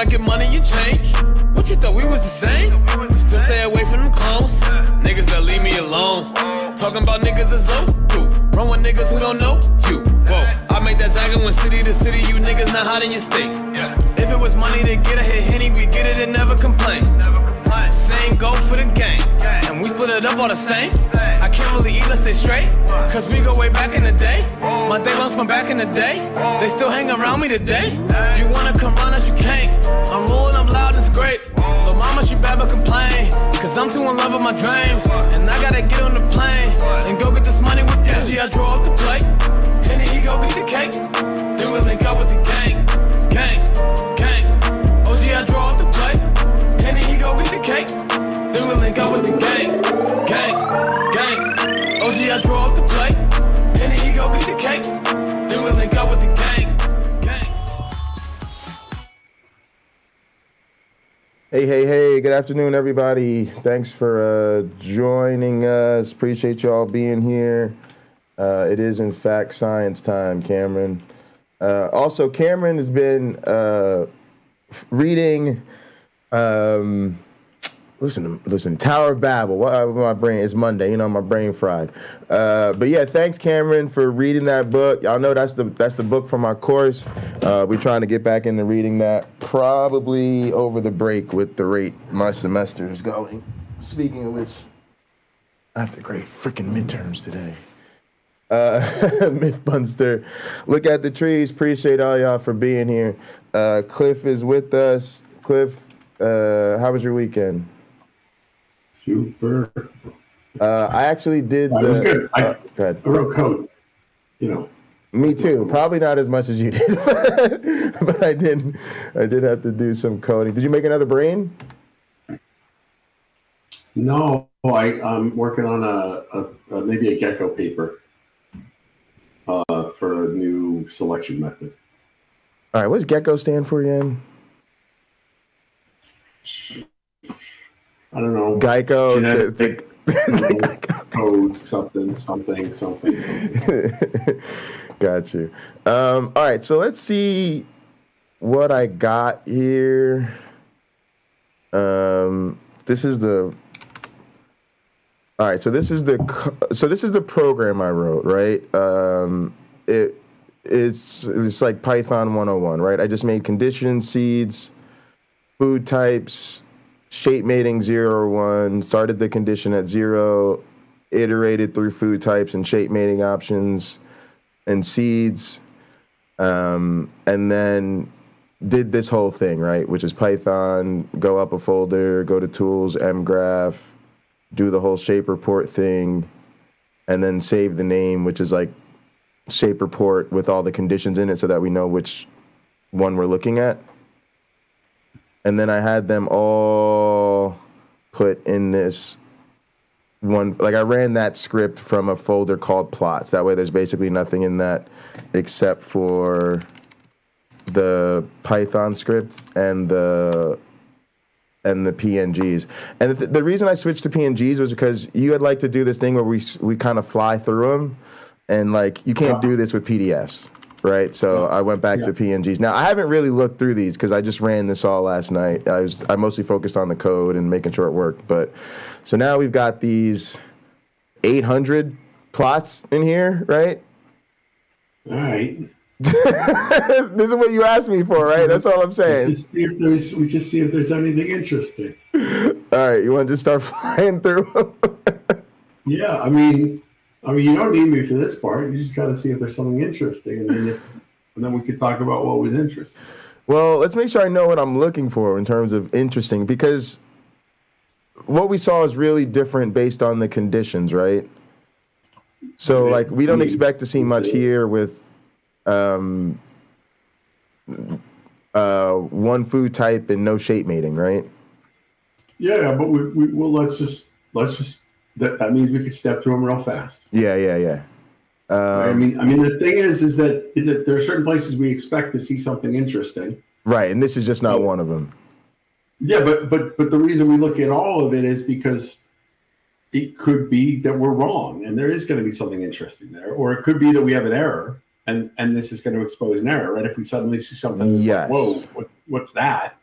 I get money, you change. What you thought we was the same? Still stay away from them clones. Niggas that leave me alone. Talking about niggas is low. Run with niggas who don't know you. Whoa, I made that zagging when city to city, you niggas not hot in your state. If it was money to get a hit Henny, we get it and never complain. Same go for the game, and we split it up all the same. I can't really eat, let's stay straight, cause we go way back in the day. My day ones from back in the day, they still hang around me today. You wanna come round us, you can't. I'm rolling up loud, it's great. But mama, she bad but complain, cause I'm too in love with my dreams. And I gotta get on the plane, and go get this money with Dizzy. I draw up the plate, and then he go get the cake. Then we link up with the gang, gang, gang. OG, I draw up the plate, and then he go get the cake. Then we link up with the gang, gang, gang. OG, I draw up the plate, and then he go get the cake. Then we link up with the gang, gang. Hey, good afternoon, everybody. Thanks for joining us. Appreciate you all being here. It is, in fact, science time, Cameron. Also, Cameron has been reading, listen, Tower of Babel. My brain is Monday, my brain fried. But yeah, thanks, Cameron, for reading that book. Y'all know that's the book from our course. We're trying to get back into reading that probably over the break with the rate my semester is going. Speaking of which, I have to grade freaking midterms today. Mythbuster, look at the trees. Appreciate all y'all for being here. Cliff is with us. Cliff, how was your weekend? Super. I actually did. It was good. I wrote code. Me too. Probably not as much as you did, but I did have to do some coding. Did you make another brain? No, I'm working on a maybe a gecko paper for a new selection method. All right, what does gecko stand for again? I don't know. Geico. Code something. Got you. All right, so let's see what I got here. This is the program I wrote, right? It's like Python 101, right? I just made conditions, seeds, food types, shape mating 0 or 1, started the condition at 0, iterated through food types and shape mating options and seeds, and then did this whole thing, right? Which is Python, go up a folder, go to tools, mgraph, do the whole shape report thing, and then save the name, which is like shape report with all the conditions in it so that we know which one we're looking at. And then I had them all put in this one, like I ran that script from a folder called plots. That way there's basically nothing in that except for the Python script and the PNGs. And the reason I switched to PNGs was because you had like to do this thing where we kind of fly through them, and like you can't do this with PDFs, right? So I went back to PNGs. Now I haven't really looked through these because I just ran this all last night. I mostly focused on the code and making sure it worked. But so now we've got these 800 plots in here, right? All right. This is what you asked me for, right? That's all I'm saying. We just see if there's anything interesting. All right, you want to just start flying through them? Yeah, I mean, you don't need me for this part. You just got to see if there's something interesting, and then we could talk about what was interesting. Well, let's make sure I know what I'm looking for in terms of interesting, because what we saw is really different based on the conditions, right? So, like, we don't expect to see much here with one food type and no shape mating, right? Yeah, but let's just that means we could step through them real fast. Yeah. I mean, the thing is that there are certain places we expect to see something interesting, right? And this is just not one of them. Yeah, but the reason we look at all of it is because it could be that we're wrong and there is going to be something interesting there, or it could be that we have an error and this is going to expose an error, right? If we suddenly see something, yes. like, whoa, what's that?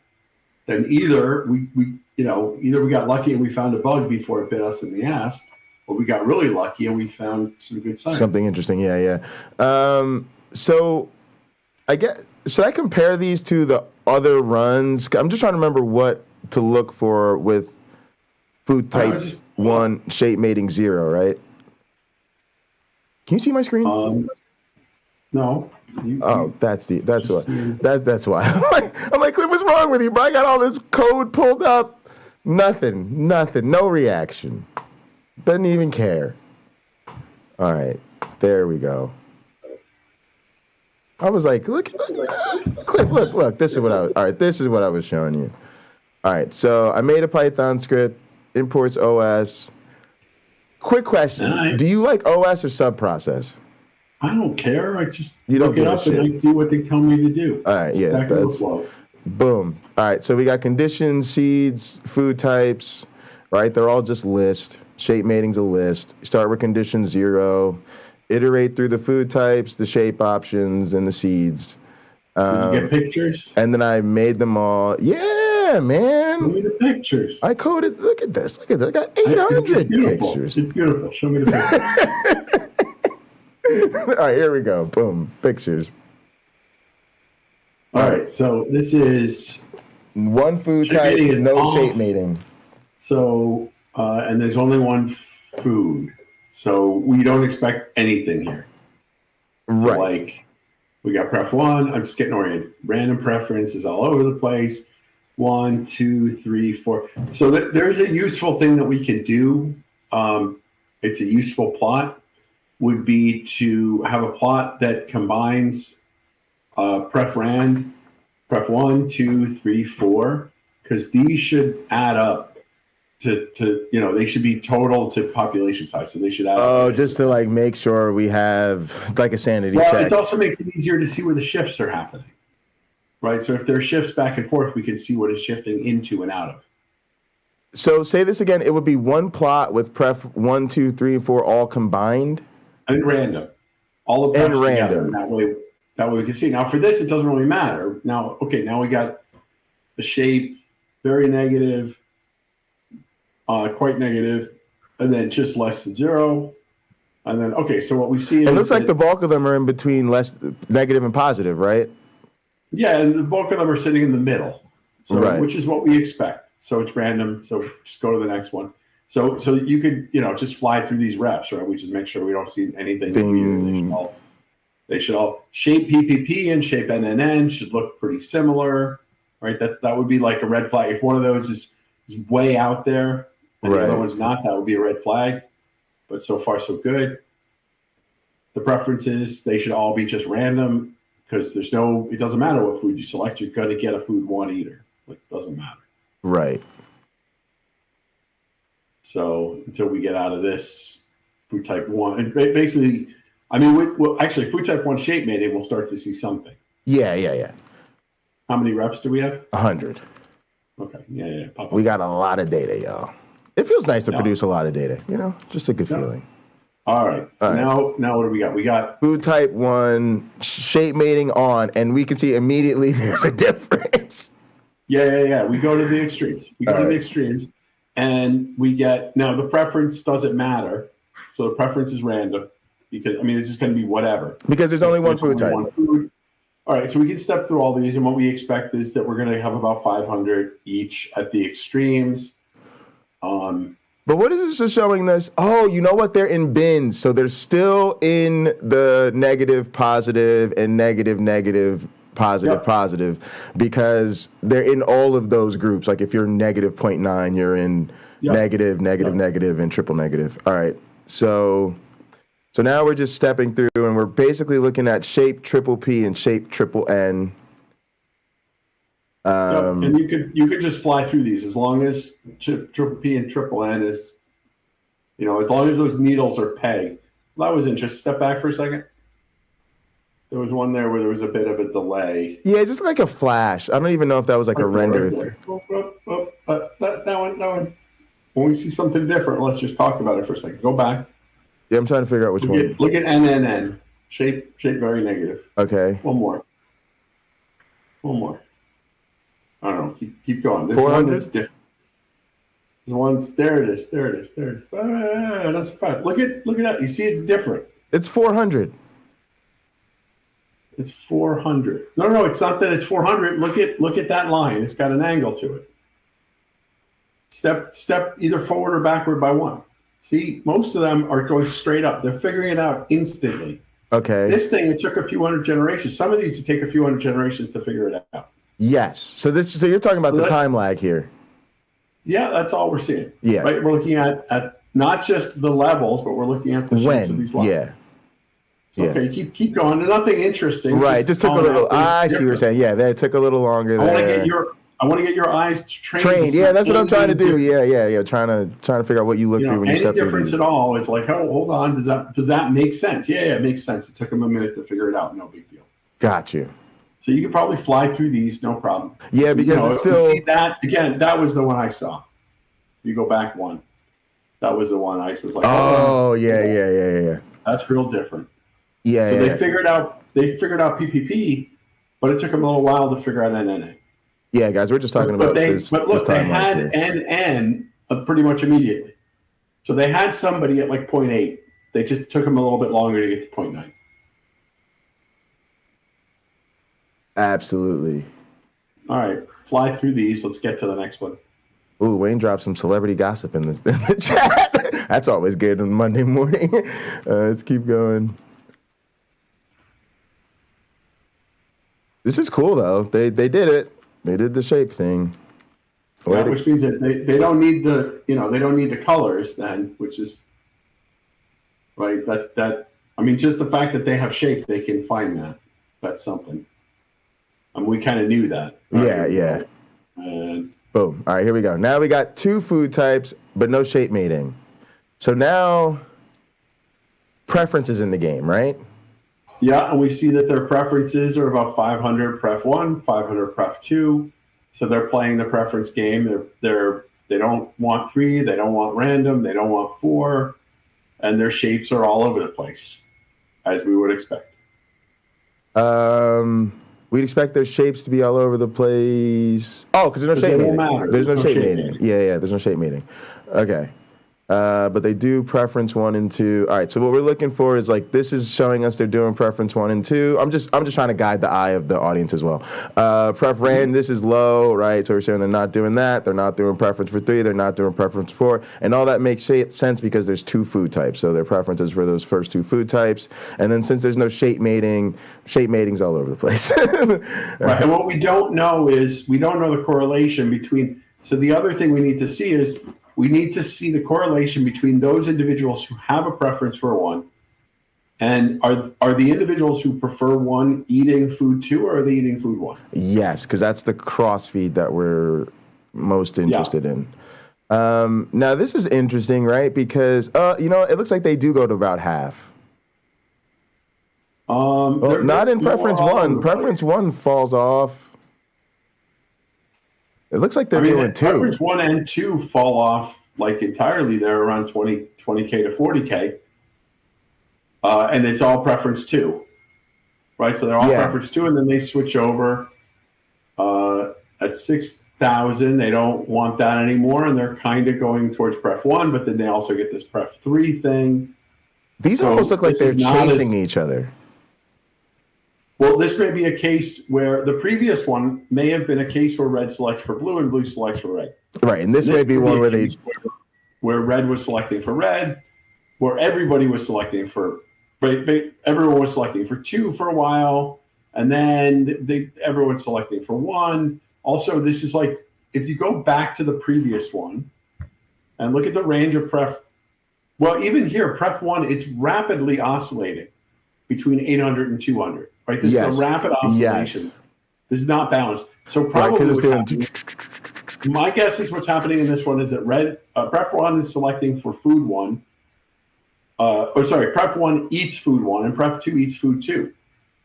then either either we got lucky and we found a bug before it bit us in the ass, or we got really lucky and we found some good science. Something interesting, yeah. So should I compare these to the other runs? I'm just trying to remember what to look for with food type 1, shape mating 0, right? Can you see my screen? No. That's why. I'm like, Cliff, what's wrong with you, bro? I got all this code pulled up. Nothing, no reaction. Doesn't even care. All right, there we go. I was like, look, Cliff, look. This is what I was showing you. All right, so I made a Python script, imports OS. Quick question: do you like OS or subprocess? I don't care. I just look it up and I do what they tell me to do. All right, yeah, that's boom. All right, so we got conditions, seeds, food types, right? They're all just list. Shape mating's a list. Start with condition 0. Iterate through the food types, the shape options, and the seeds. Did you get pictures? And then I made them all. Yeah, man. Show me the pictures. I coded. Look at this. I got 800 pictures. It's beautiful. Show me the pictures. All right, here we go. Boom, pictures. All right, so this is one food type, no shape mating. So, and there's only one food. So we don't expect anything here. Right. So like, we got pref 1. I'm just getting oriented. Random preferences all over the place. 1, 2, 3, 4. So there's a useful thing that we can do. It's a useful plot. Would be to have a plot that combines pref 1, 2, 3, 4, because these should add up to they should be total to population size, so they should add up. Oh, just to like make sure we have like a sanity check. It also makes it easier to see where the shifts are happening, right? So if there are shifts back and forth, we can see what is shifting into and out of. So say this again. It would be one plot with pref 1, 2, 3, and 4 all combined. And random. All of them together. And that way we can see. Now for this, it doesn't really matter. Now we got the shape, very negative, quite negative, and then just less than 0. And then, so what we see is... It looks like the bulk of them are in between less negative and positive, right? Yeah, and the bulk of them are sitting in the middle, right. Which is what we expect. So it's random. So just go to the next one. So you could, just fly through these reps, right? We just make sure we don't see anything weird. They should all shape PPP and shape NNN should look pretty similar, right? That would be like a red flag. If one of those is way out there and the other one's not, that would be a red flag. But so far, so good. The preferences, they should all be just random because it doesn't matter what food you select. You're going to get a food 1 eater. Like, it doesn't matter. Right. So until we get out of this food type 1, and basically, actually food type 1 shape mating, we'll start to see something. Yeah. How many reps do we have? 100. Okay. Yeah. We got a lot of data, y'all. It feels nice to produce a lot of data. Just a good feeling. All right. So now what do we got? We got food type 1 shape mating on, and we can see immediately there's a difference. Yeah. We go to the extremes. And we get, now the preference doesn't matter. So the preference is random because, it's just going to be whatever. Because there's only one food type. All right, so we can step through all these. And what we expect is that we're going to have about 500 each at the extremes. But what is this showing this? Oh, you know what? They're in bins. So they're still in the negative, positive, and negative, positive, because they're in all of those groups. Like if you're negative 0.9, you're in negative, and triple negative. All right. So now we're just stepping through and we're basically looking at shape triple P and shape triple N. And you could just fly through these as long as triple P and triple N is, as long as those needles are peg. Well, that was interesting. Step back for a second. There was one there where there was a bit of a delay. Yeah, just like a flash. I don't even know if that was like a render. That one. When we see something different, let's just talk about it for a second. Go back. Yeah, I'm trying to figure out which one. Look at NNN. Shape very negative. Okay. One more. I don't know. Keep going. There's one that's different. There's one's there. It is. That's fine. Look at that. You see, it's different. It's 400. It's 400. No, it's not that it's 400. Look at that line. It's got an angle to it. Step either forward or backward by 1. See, most of them are going straight up. They're figuring it out instantly. Okay. This thing, it took a few hundred generations. Some of these take a few hundred generations to figure it out. Yes. So you're talking about the time lag here. Yeah, that's all we're seeing. Yeah. Right. We're looking at not just the levels, but we're looking at the shapes of these levels. Yeah. So, okay, keep going. There's nothing interesting. Right. Just took a little. I see what you're saying. Yeah, that took a little longer. I want to get your eyes trained. Yeah, that's what I'm trying to do. Yeah. Trying to figure out what you look through when you step through these. Any difference at all? It's like, oh, hold on. Does that make sense? Yeah, it makes sense. It took them a minute to figure it out. No big deal. Got you. So you could probably fly through these, no problem. Yeah, because it's still. See that again? That was the one I saw. You go back one. That was the one I was like. Oh yeah. That's real different. Yeah. So they figured out PPP, but it took them a little while to figure out NNA. Yeah, guys, we're just talking about this. But look, they had NN pretty much immediately. So they had somebody at like 0.8. They just took them a little bit longer to get to 0.9. Absolutely. All right, fly through these. Let's get to the next one. Ooh, Wayne dropped some celebrity gossip in the chat. That's always good on Monday morning. Let's keep going. This is cool though. They did it. They did the shape thing. Yeah, which means that they don't need the colors then, which is right. I mean, just the fact that they have shape, they can find that. That's something. We kind of knew that. Right? Yeah. And boom. All right, here we go. Now we got 2 food types, but no shape mating. So now preference is in the game, right? Yeah, and we see that their preferences are about 500 pref 1, 500 pref 2. So they're playing the preference game. They don't want 3, they don't want random, they don't want 4, and their shapes are all over the place, as we would expect. We'd expect their shapes to be all over the place. Oh, because there's no shape mating. There's no shape mating. Yeah, there's no shape mating. Okay. But they do preference 1 and 2. All right, so what we're looking for is like this is showing us they're doing preference 1 and 2. I'm just trying to guide the eye of the audience as well. Pref ran, this is low, right? So we're showing they're not doing that. They're not doing preference for 3. They're not doing preference 4, and all that makes sense because there's 2 food types. So their preferences for those first 2 food types, and then since there's no shape mating's all over the place. Right, and what we don't know is we don't know the correlation between. So the other thing we need to see is. We need to see the correlation between those individuals who have a preference for 1 and are the individuals who prefer 1 eating food 2 or are they eating food 1? Yes, because that's the cross-feed that we're most interested in. Now, this is interesting, right? Because, it looks like they do go to about half. Not in preference 1. Preference 1 falls off. It looks like they're doing 2. Preference 1 and 2 fall off like entirely. They're around 20K to 40K. And it's all preference 2. Right? So they're all preference 2, and then they switch over at 6,000. They don't want that anymore, and they're kind of going towards pref 1, but then they also get this pref 3 thing. These almost look like they're chasing each other. Well, this may be a case where the previous one may have been a case where red selects for blue and blue selects for red. Right, and this may be one where red was selecting for red, where everybody was selecting for everyone was selecting for 2 for a while, and then everyone's selecting for 1. Also, this is like if you go back to the previous one and look at the range of pref. Well, even here, pref 1, it's rapidly oscillating between 800 and 200. Right, this is a rapid oscillation. Yes. This is not balanced. So probably my guess is what's happening in this one is that pref 1 is selecting for food 1. Pref 1 eats food 1 and pref 2 eats food 2,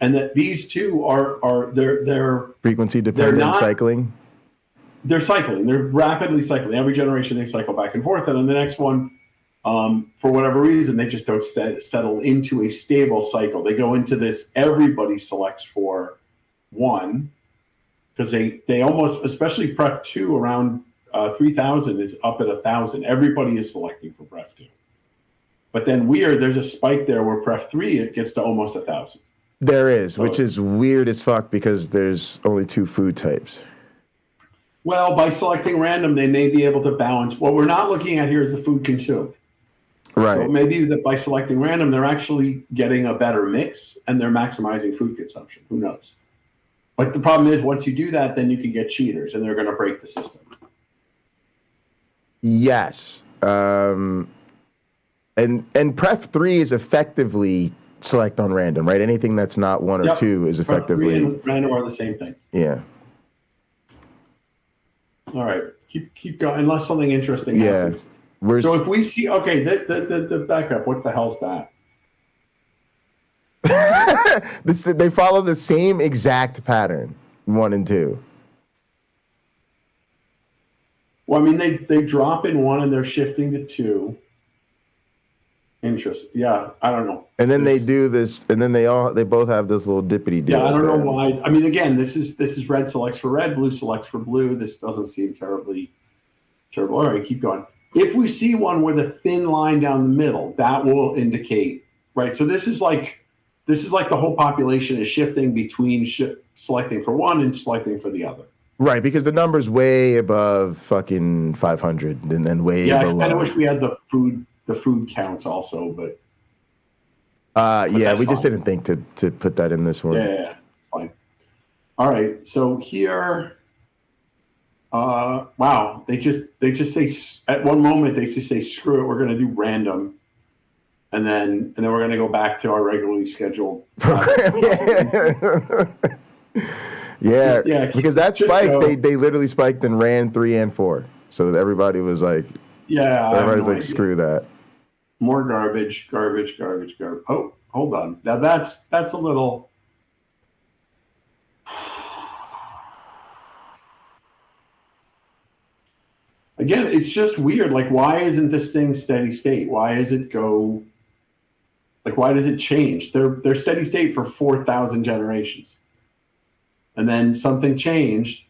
and that these 2 are they're frequency dependent cycling. They're cycling. They're rapidly cycling. Every generation they cycle back and forth, and then the next one. For whatever reason, they just don't settle into a stable cycle. They go into this, everybody selects for 1, because they almost, especially Pref 2 around 3,000 is up at 1,000. Everybody is selecting for Pref 2. But then there's a spike there where Pref 3, it gets to almost 1,000. There is, which is weird as fuck because there's only 2 food types. Well, by selecting random, they may be able to balance. What we're not looking at here is the food consumed. Right. So maybe that by selecting random, they're actually getting a better mix and they're maximizing food consumption. Who knows? But the problem is once you do that, then you can get cheaters and they're going to break the system. Yes. And Pref 3 is effectively select on random, right? Anything that's not 1 or 2 is effectively. Pref 3 and random are the same thing. Yeah. All right, keep going unless something interesting happens. So if we see, okay, the backup, what the hell's that? They follow the same exact pattern, 1 and 2. Well, I mean, they drop in 1 and they're shifting to 2. Interest, yeah, I don't know. And then they do this, and then they both have this little dippity deal. Yeah, I don't know why. I mean, again, this is red selects for red, blue selects for blue. This doesn't seem terrible. All right, keep going. If we see one with a thin line down the middle, that will indicate, right? So this is like the whole population is shifting between selecting for one and selecting for the other. Right, because the number's way above fucking 500, and then way below. Yeah, I kind of wish we had the food counts also, but yeah, we just didn't think to put that in this one. Yeah, it's fine. All right, so here, wow, they just say at one moment they just say screw it, we're going to do random, and then we're going to go back to our regularly scheduled program. yeah, because that spike they literally spiked and ran 3 and 4, so everybody was like, everybody's like, screw that. More garbage. Oh, hold on. Now that's a little. Again, it's just weird. Like, why isn't this thing steady state? Why does it go? Like, why does it change? They're steady state for 4,000 generations, and then something changed,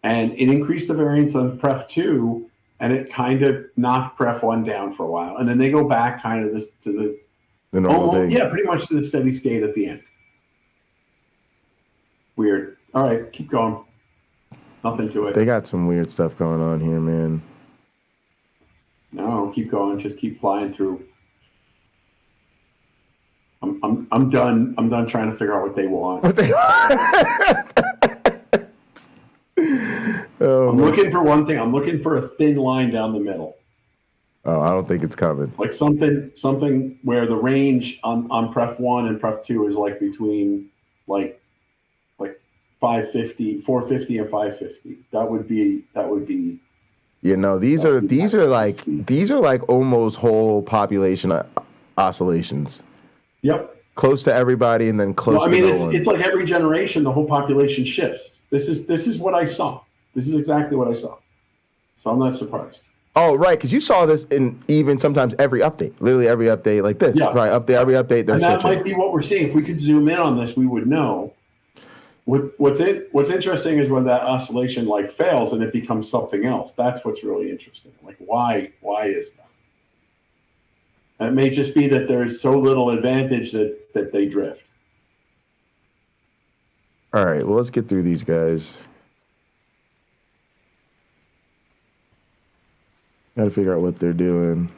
and it increased the variance on Pref 2. And it kind of knocked Pref 1 down for a while. And then they go back kind of to the normal thing. Yeah, pretty much to the steady state at the end. Weird. All right, keep going. Nothing to it. They got some weird stuff going on here, man. No, keep going. Just keep flying through. I'm done. I'm done trying to figure out what they want. I'm looking for one thing. I'm looking for a thin line down the middle. Oh, I don't think it's coming. Like something where the range on Pref 1 and Pref 2 is like between like 550, 450 and 550. That would be. You know, these are like almost whole population oscillations. Yep. Close to everybody and then close to no one. It's like every generation the whole population shifts. This is what I saw. This is exactly what I saw. So I'm not surprised. Oh, right, because you saw this in even sometimes every update. Literally every update like this. Yeah. Right, every update. And that might be what we're seeing. If we could zoom in on this, we would know. What's interesting is when that oscillation like fails and it becomes something else. That's what's really interesting. Like why is that? And it may just be that there's so little advantage that they drift. All right, well, let's get through these guys. Got to figure out what they're doing.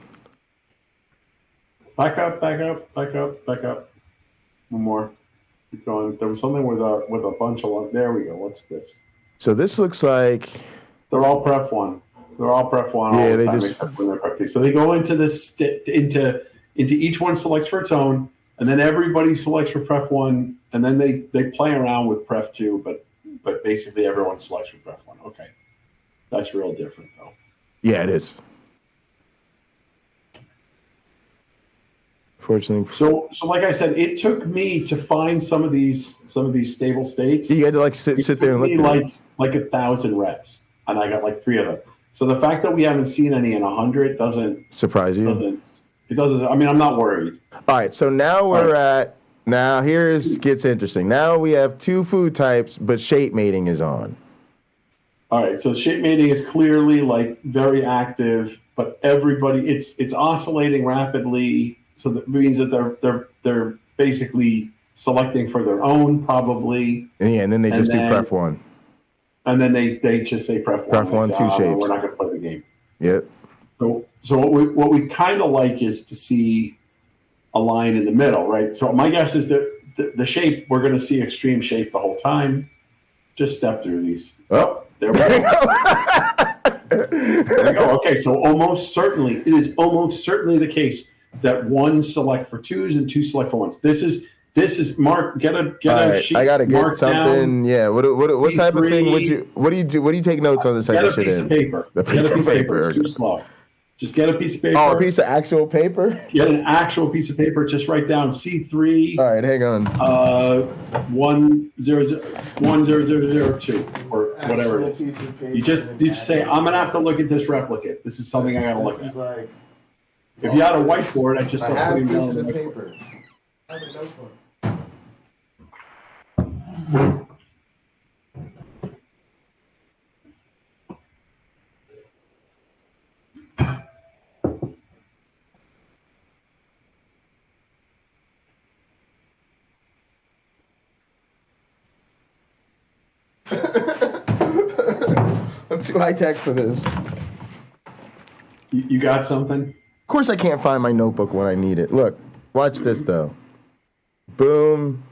Back up. One more. Keep going. There was something with a bunch of. There we go. What's this? So this looks like they're all Pref 1. They're all Pref 1. Yeah, all the they time, just except when they're Pref 2. So they go into this into each one selects for its own, and then everybody selects for Pref 1, and then they play around with Pref 2, but basically everyone selects for Pref 1. Okay, that's real different though. Yeah, it is. Fortunately, so like I said, it took me to find some of these stable states. You had to like sit there and look. Like 1,000 reps, and I got like 3 of them. So the fact that we haven't seen any in 100 doesn't surprise you. It doesn't. I mean, I'm not worried. All right, so now we're at Now gets interesting. Now we have 2 food types, but shape mating is on. All right, so shape mating is clearly like very active, but everybody it's oscillating rapidly, so that means that they're basically selecting for their own probably. And then they just do pref 1. And then they just say pref 1. Pref 1, 2 shapes. We're not going to play the game. Yep. So what we kind of like is to see a line in the middle, right? So my guess is that the shape, we're going to see extreme shape the whole time. Just step through these. Oh, there we go. There we go. Okay, so it is almost certainly the case that 1 select for 2s and 2 select for 1s. This is Mark. Get a sheet. I gotta get something. Down. Yeah. What type of thing would you? What do you do? What do you take notes on this type of shit? Get a piece of paper. The piece of paper. It's too slow. Just get a piece of paper. Oh, a piece of actual paper? Get an actual piece of paper. Just write down C3. All right, hang on. 10002 or whatever it is. You just say, I'm gonna have to look at this replicate. This is something I gotta look at. Like, if you had a whiteboard, I just I have putting pieces down of the paper. I have a notebook. I'm too high tech for this. You got something? Of course I can't find my notebook when I need it. Look, watch this though. Boom.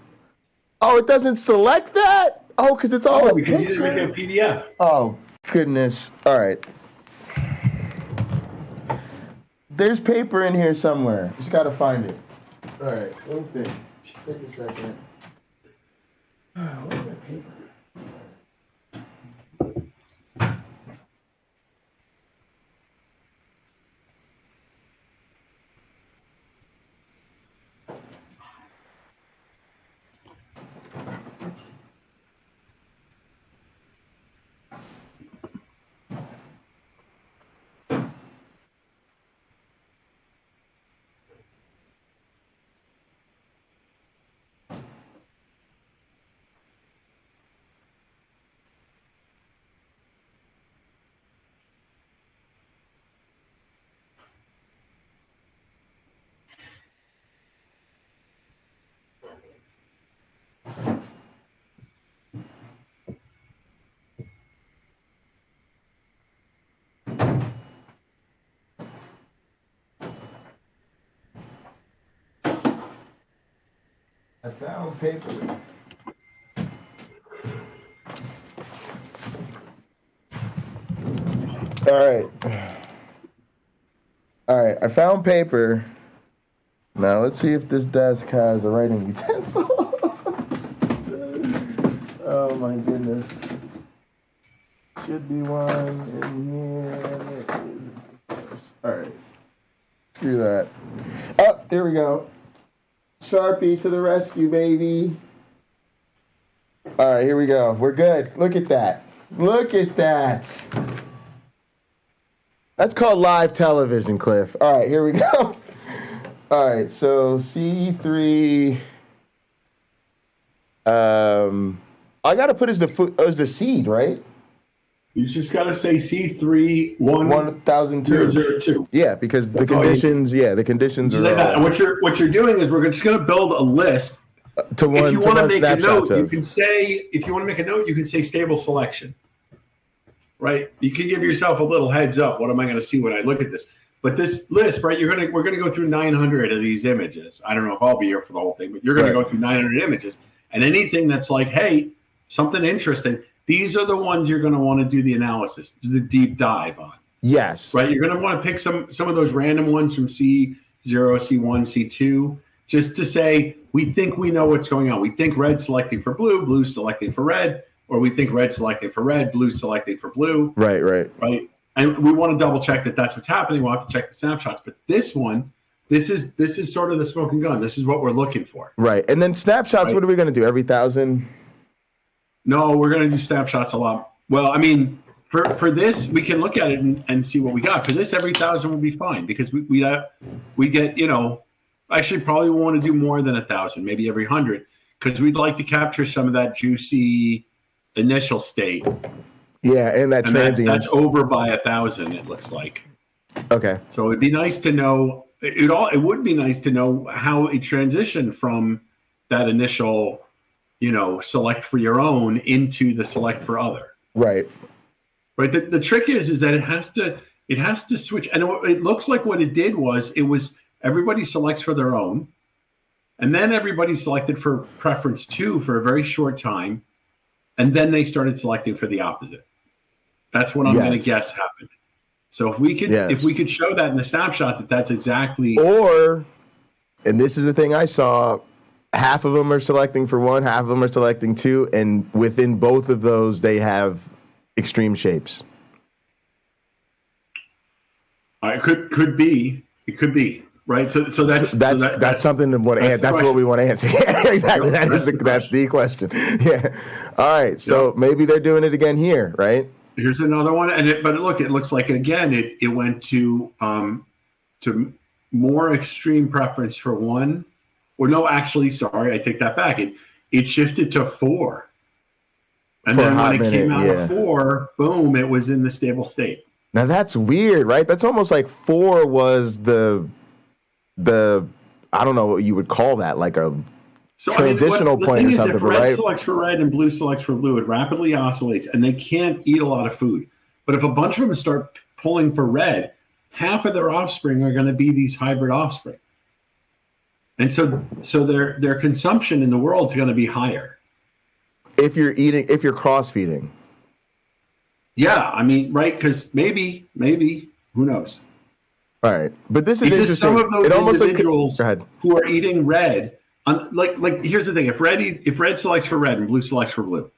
Oh, it doesn't select that? Oh, because it's all a because picture. you didn't make a PDF. Oh, goodness. All right. There's paper in here somewhere. Just got to find it. All right. Let me think. Take a second. Where's that paper? I found paper. All right, I found paper. Now let's see if this desk has a writing utensil. Oh my goodness. Should be one in here. And it is, of course. All right. Screw that. Oh, here we go. Sharpie to the rescue, baby. All right, here we go. We're good. Look at that. Look at that. That's called live television, Cliff. All right, here we go. All right, so C3. I got to put as the seed, right? You just got to say C3 1002. Yeah, because the conditions. The conditions are. Like that. And what you're doing is we're just going to build a list. To one. If you want to make a note, of. you can say. If you want to make a note, you can say stable selection. Right? You can give yourself a little heads up. What am I going to see when I look at this? But this list, right? We're going to go through 900 of these images. I don't know if I'll be here for the whole thing, but you're going to go through 900 images, and anything that's like, hey, something interesting. These are the ones you're going to want to do the analysis, do the deep dive on. Yes. Right? You're going to want to pick some of those random ones from C0, C1, C2, just to say, we think we know what's going on. We think red selecting for blue, blue selecting for red, or we think red selecting for red, blue selecting for blue. Right? And we want to double check that that's what's happening. We'll have to check the snapshots. But this one, this is sort of the smoking gun. This is what we're looking for. Right. And then snapshots, What are we going to do? Every 1,000? No, we're going to do snapshots a lot. Well, I mean, for this, we can look at it and see what we got. For this, every 1,000 will be fine because we get, Actually, probably want to do more than 1,000, maybe every 100, because we'd like to capture some of that juicy initial state. Yeah, and that transient. That's over by 1,000, it looks like. Okay. So it'd be nice to know. It would be nice to know how it transitioned from that initial, select for your own into the select for other. Right. Right. The trick is that it has to switch. And it looks like what it did was everybody selects for their own, and then everybody selected for preference 2 for a very short time, and then they started selecting for the opposite. That's what I'm going to guess happened. So if we could show that in the snapshot that's exactly. Or, and this is the thing I saw, half of them are selecting for 1, half of them are selecting 2, and within both of those they have extreme shapes. It could be. It could be. Right, so that's something that that's what we want to answer. Yeah, exactly. That's the question. Yeah. All right. So maybe they're doing it again here, right? Here's another one, but look, it looks like again it went to more extreme preference for 1. Or no, actually, sorry, I take that back. It shifted to 4, and then when it came out of 4, boom, it was in the stable state. Now that's weird, right? That's almost like 4 was the I don't know what you would call that, like a transitional point or something, if red right? selects for red and blue selects for blue, it rapidly oscillates, and they can't eat a lot of food. But if a bunch of them start pulling for red, half of their offspring are going to be these hybrid offspring, and so their consumption in the world is going to be higher. If you're cross feeding. Yeah, I mean, right? Because maybe, who knows? All right, but this is interesting. Some of those individuals who are eating red, like here's the thing: if red selects for red and blue selects for blue,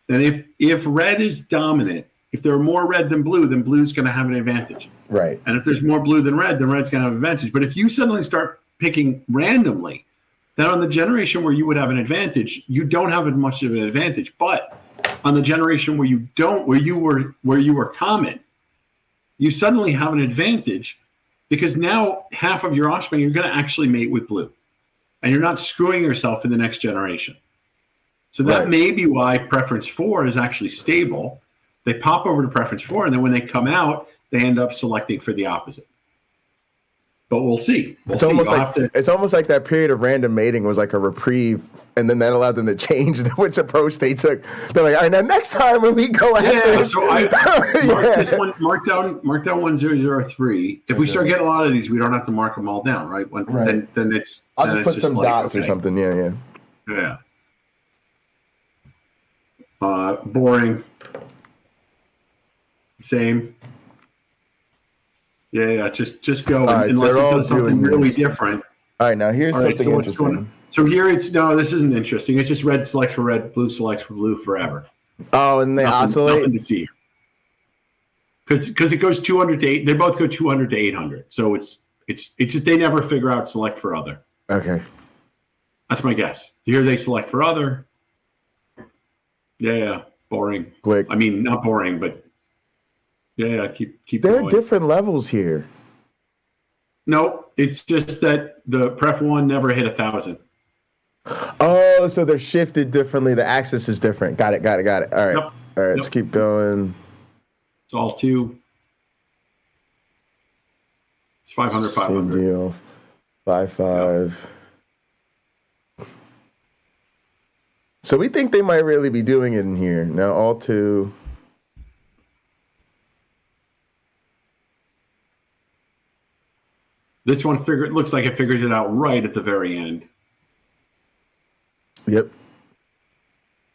then if red is dominant, if there are more red than blue's going to have an advantage. Right. And if there's more blue than red's going to have an advantage. But if you suddenly start picking randomly, then on the generation where you would have an advantage, you don't have as much of an advantage. But on the generation where you don't, where you were common, you suddenly have an advantage. Because now half of your offspring, you're going to actually mate with blue. And you're not screwing yourself in the next generation. So that may be why preference 4 is actually stable. They pop over to preference 4, and then when they come out, they end up selecting for the opposite. But we'll see. It's almost like that period of random mating was like a reprieve, and then that allowed them to change which approach they took. They're like, all right, now next time when we go at this. So mark down 1003. If we start getting a lot of these, we don't have to mark them all down, right? Then it's. I'll just put some dots or something. Yeah. Boring. Same. Yeah, just go unless it does something really different. All right, now here's something interesting. So here this isn't interesting. It's just red selects for red, blue selects for blue forever. Oh, and they oscillate? Nothing to see. Because it goes 200 to 8. They both go 200 to 800. So it's just they never figure out select for other. Okay. That's my guess. Here they select for other. Yeah, boring. Quick. I mean, not boring, but yeah, keep There going. are different levels here. No, it's just that the pref 1 never hit 1,000. Oh, so they're shifted differently. The axis is different. Got it. All right. Yep. All right, let's keep going. It's all 2. It's 500, 500. Same deal. 5. So we think they might really be doing it in here. Now all 2. This one looks like it figures it out right at the very end. Yep.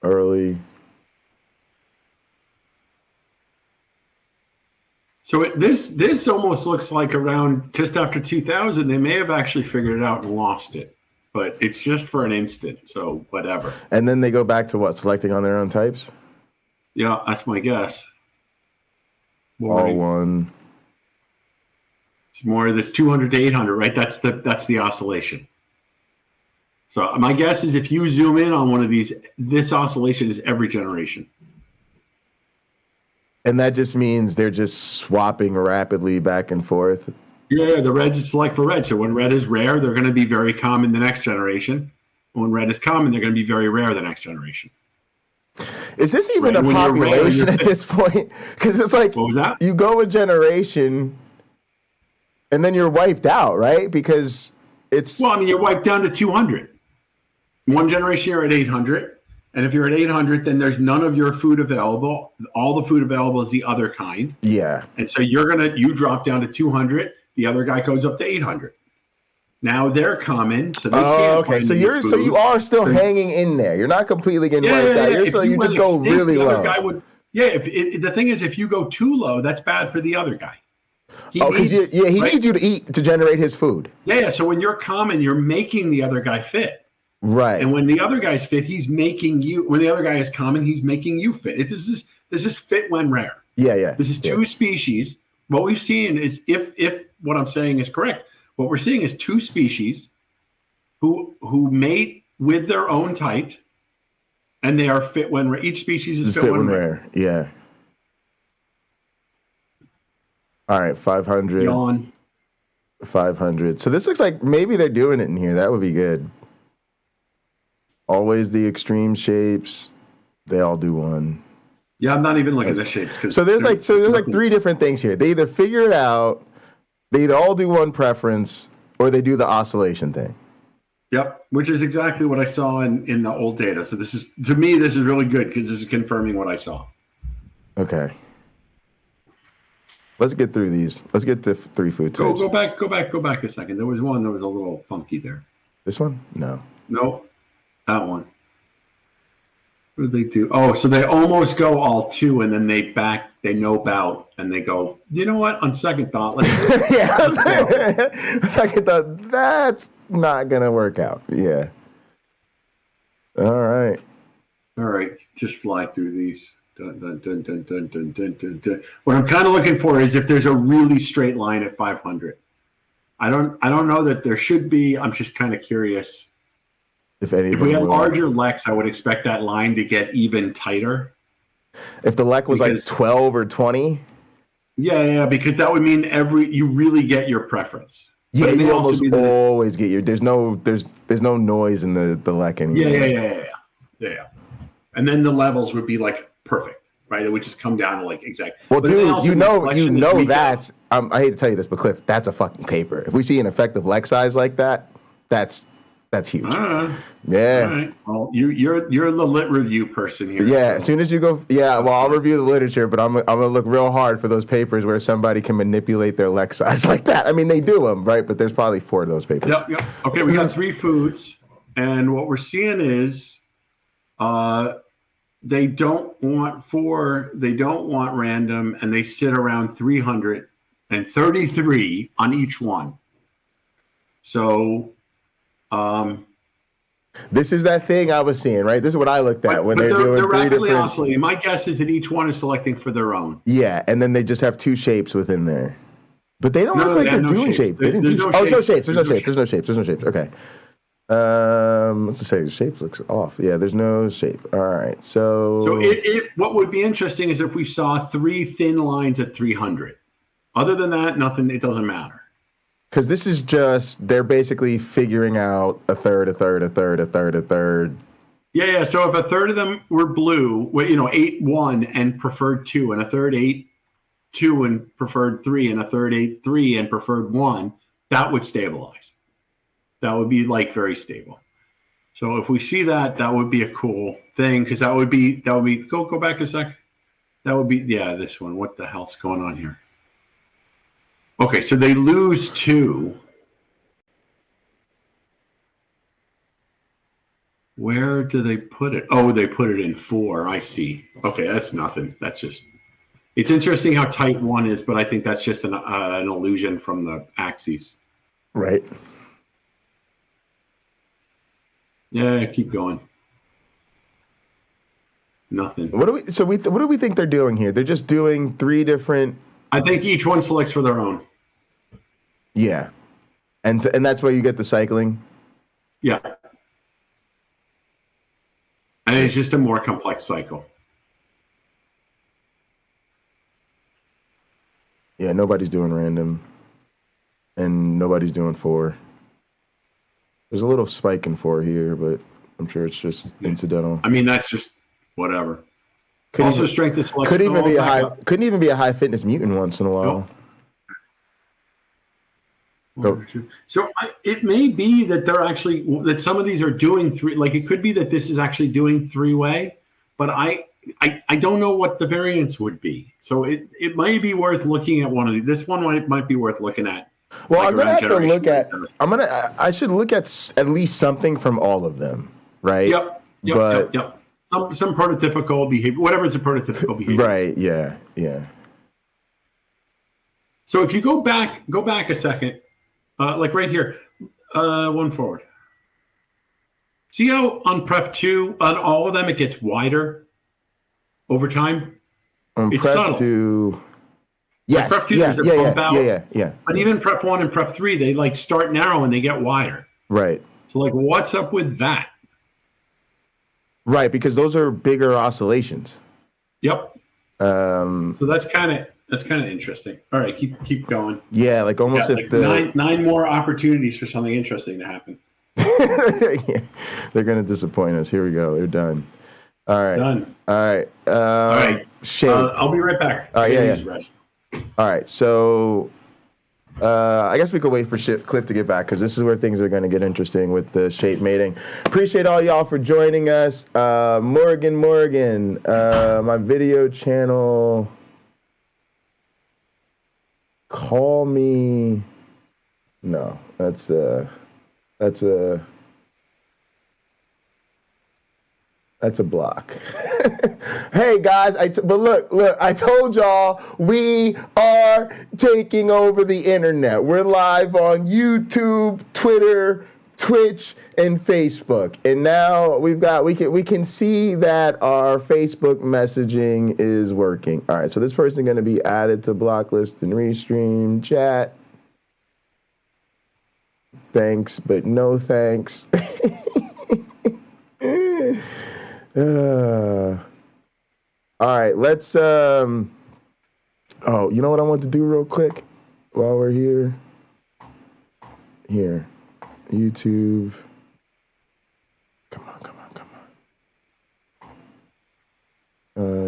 Early. So this almost looks like around just after 2000, they may have actually figured it out and lost it. But it's just for an instant, so whatever. And then they go back to what? Selecting on their own types? Yeah, that's my guess. All 1. It's more of this 200 to 800, right? That's the oscillation. So my guess is if you zoom in on one of these, this oscillation is every generation. And that just means they're just swapping rapidly back and forth. Yeah, the reds is select for red. So when red is rare, they're going to be very common the next generation. When red is common, they're going to be very rare the next generation. Is this even a population at this point? Because it's like, what was that? You go a generation and then you're wiped out, right? Because it's... Well, I mean, you're wiped down to 200. One generation, you're at 800. And if you're at 800, then there's none of your food available. All the food available is the other kind. Yeah. And so you drop down to 200. The other guy goes up to 800. Now they're common, so they can't. Okay. So you are still hanging in there. You're not completely getting wiped out. You just go really low. The thing is, if you go too low, that's bad for the other guy. He needs you to eat to generate his food. Yeah. So when you're common, you're making the other guy fit. Right. And when the other guy's fit, he's making you. When the other guy is common, he's making you fit. This is fit when rare. Yeah. This is two species. What we've seen is, if what I'm saying is correct, what we're seeing is two species who mate with their own type, and they are fit when rare. Each species is fit when rare. Yeah. All right, 500. Yawn. 500. So this looks like maybe they're doing it in here. That would be good. Always the extreme shapes. They all do one. Yeah, I'm not even looking at the shapes. So there's like three different things here. They either figure it out, they either all do one preference, or they do the oscillation thing. Yep, which is exactly what I saw in the old data. So this is really good because this is confirming what I saw. Okay. Let's get through these. Let's get the three food types. Go back a second. There was one that was a little funky there. This one? No. That one. What did they do? Oh, so they almost go all two, and then they nope out, and they go, you know what? On second thought, let's go. Second thought, that's not going to work out. Yeah. All right. Just fly through these. Dun, dun, dun, dun, dun, dun, dun, dun, dun. What I'm kind of looking for is if there's a really straight line at 500. I don't know that there should be. I'm just kind of curious. If we had larger LECs, I would expect that line to get even tighter. If the LEC was like 12 or 20? Yeah, because that would mean you really get your preference. Yeah, you almost always get your. There's no noise in the LEC anymore. Yeah. And then the levels would be like perfect, right? It would just come down to like exact. Well, dude, you know that's. I hate to tell you this, but Cliff, that's a fucking paper. If we see an effective LEC size like that, that's huge. Yeah. All right. Well, you're the lit review person here. Yeah. As soon as you go, well, I'll review the literature, but I'm gonna look real hard for those papers where somebody can manipulate their LEC size like that. I mean, they do them, right? But there's probably 4 of those papers. Yep. Okay, we got 3 foods, and what we're seeing is, they don't want random, and they sit around 333 on each one. So. This is that thing I was seeing, right? This is what I looked at when they're doing 3 rapidly different. Oscillating. My guess is that each one is selecting for their own. Yeah, and then they just have 2 shapes within there, but they don't look like they're doing shapes. They didn't do. There's no shapes. There's no shapes. Okay. Let's just say the shape looks off. Yeah, there's no shape. All right, so what would be interesting is if we saw 3 thin lines at 300. Other than that, nothing. It doesn't matter. Because this is just, they're basically figuring out a third. Yeah. So if a third of them were blue, 8, 1 and preferred 2, and a third 8, 2 and preferred 3, and a third 8, 3 and preferred 1, that would stabilize. That would be like very stable. So if we see that, that would be a cool thing, because that would be go back a sec. That would be, this one. What the hell's going on here? Okay, so they lose 2. Where do they put it? Oh, they put it in 4. I see. Okay, that's nothing. That's just. It's interesting how tight 1 is, but I think that's just an illusion from the axes. Right. Yeah, keep going. Nothing. What do we think they're doing here? They're just doing 3 different. I think each one selects for their own. Yeah, and that's why you get the cycling. Yeah, and it's just a more complex cycle. Yeah, nobody's doing random. and nobody's doing 4. There's a little spike in 4 here, but I'm sure it's just incidental. I mean, that's just whatever. Strength of selection. Couldn't even be a high fitness mutant once in a while. Nope. So it may be that that some of these are doing 3. Like it could be that this is actually doing 3-way, but I don't know what the variance would be. So it might be worth looking at one of these. This one might be worth looking at. Well, I'm gonna have to look at. I should look at least something from all of them, right? Yep. Some prototypical behavior, whatever is a prototypical behavior. Right. Yeah. So if you go back a second, like right here, one forward. See how on Pref 2, on all of them, it gets wider over time? It's Pref subtle. 2. Yes. Pref 2, there's a bump out. Yeah. But even Pref 1 and Pref 3, they like start narrow and they get wider. Right. So like, what's up with that? Right, because those are bigger oscillations. Yep. So that's kind of interesting. All right, keep going. Yeah, like almost if the nine more opportunities for something interesting to happen. Yeah, they're gonna disappoint us. Here we go. They're done. All right. Done. All right. All right. I'll be right back. All right. Yeah. All right. So I guess we could wait for Cliff to get back because this is where things are going to get interesting with the shape mating. Appreciate all y'all for joining us. Morgan, my video channel. Call me. No, that's a block. Hey guys, but look, I told y'all we are taking over the internet. We're live on YouTube, Twitter, Twitch, and Facebook. And now we can see that our Facebook messaging is working. All right, so this person is going to be added to block list and restream chat. Thanks, but no thanks. All right, let's you know what I want to do real quick while we're here? Here. YouTube. Come on.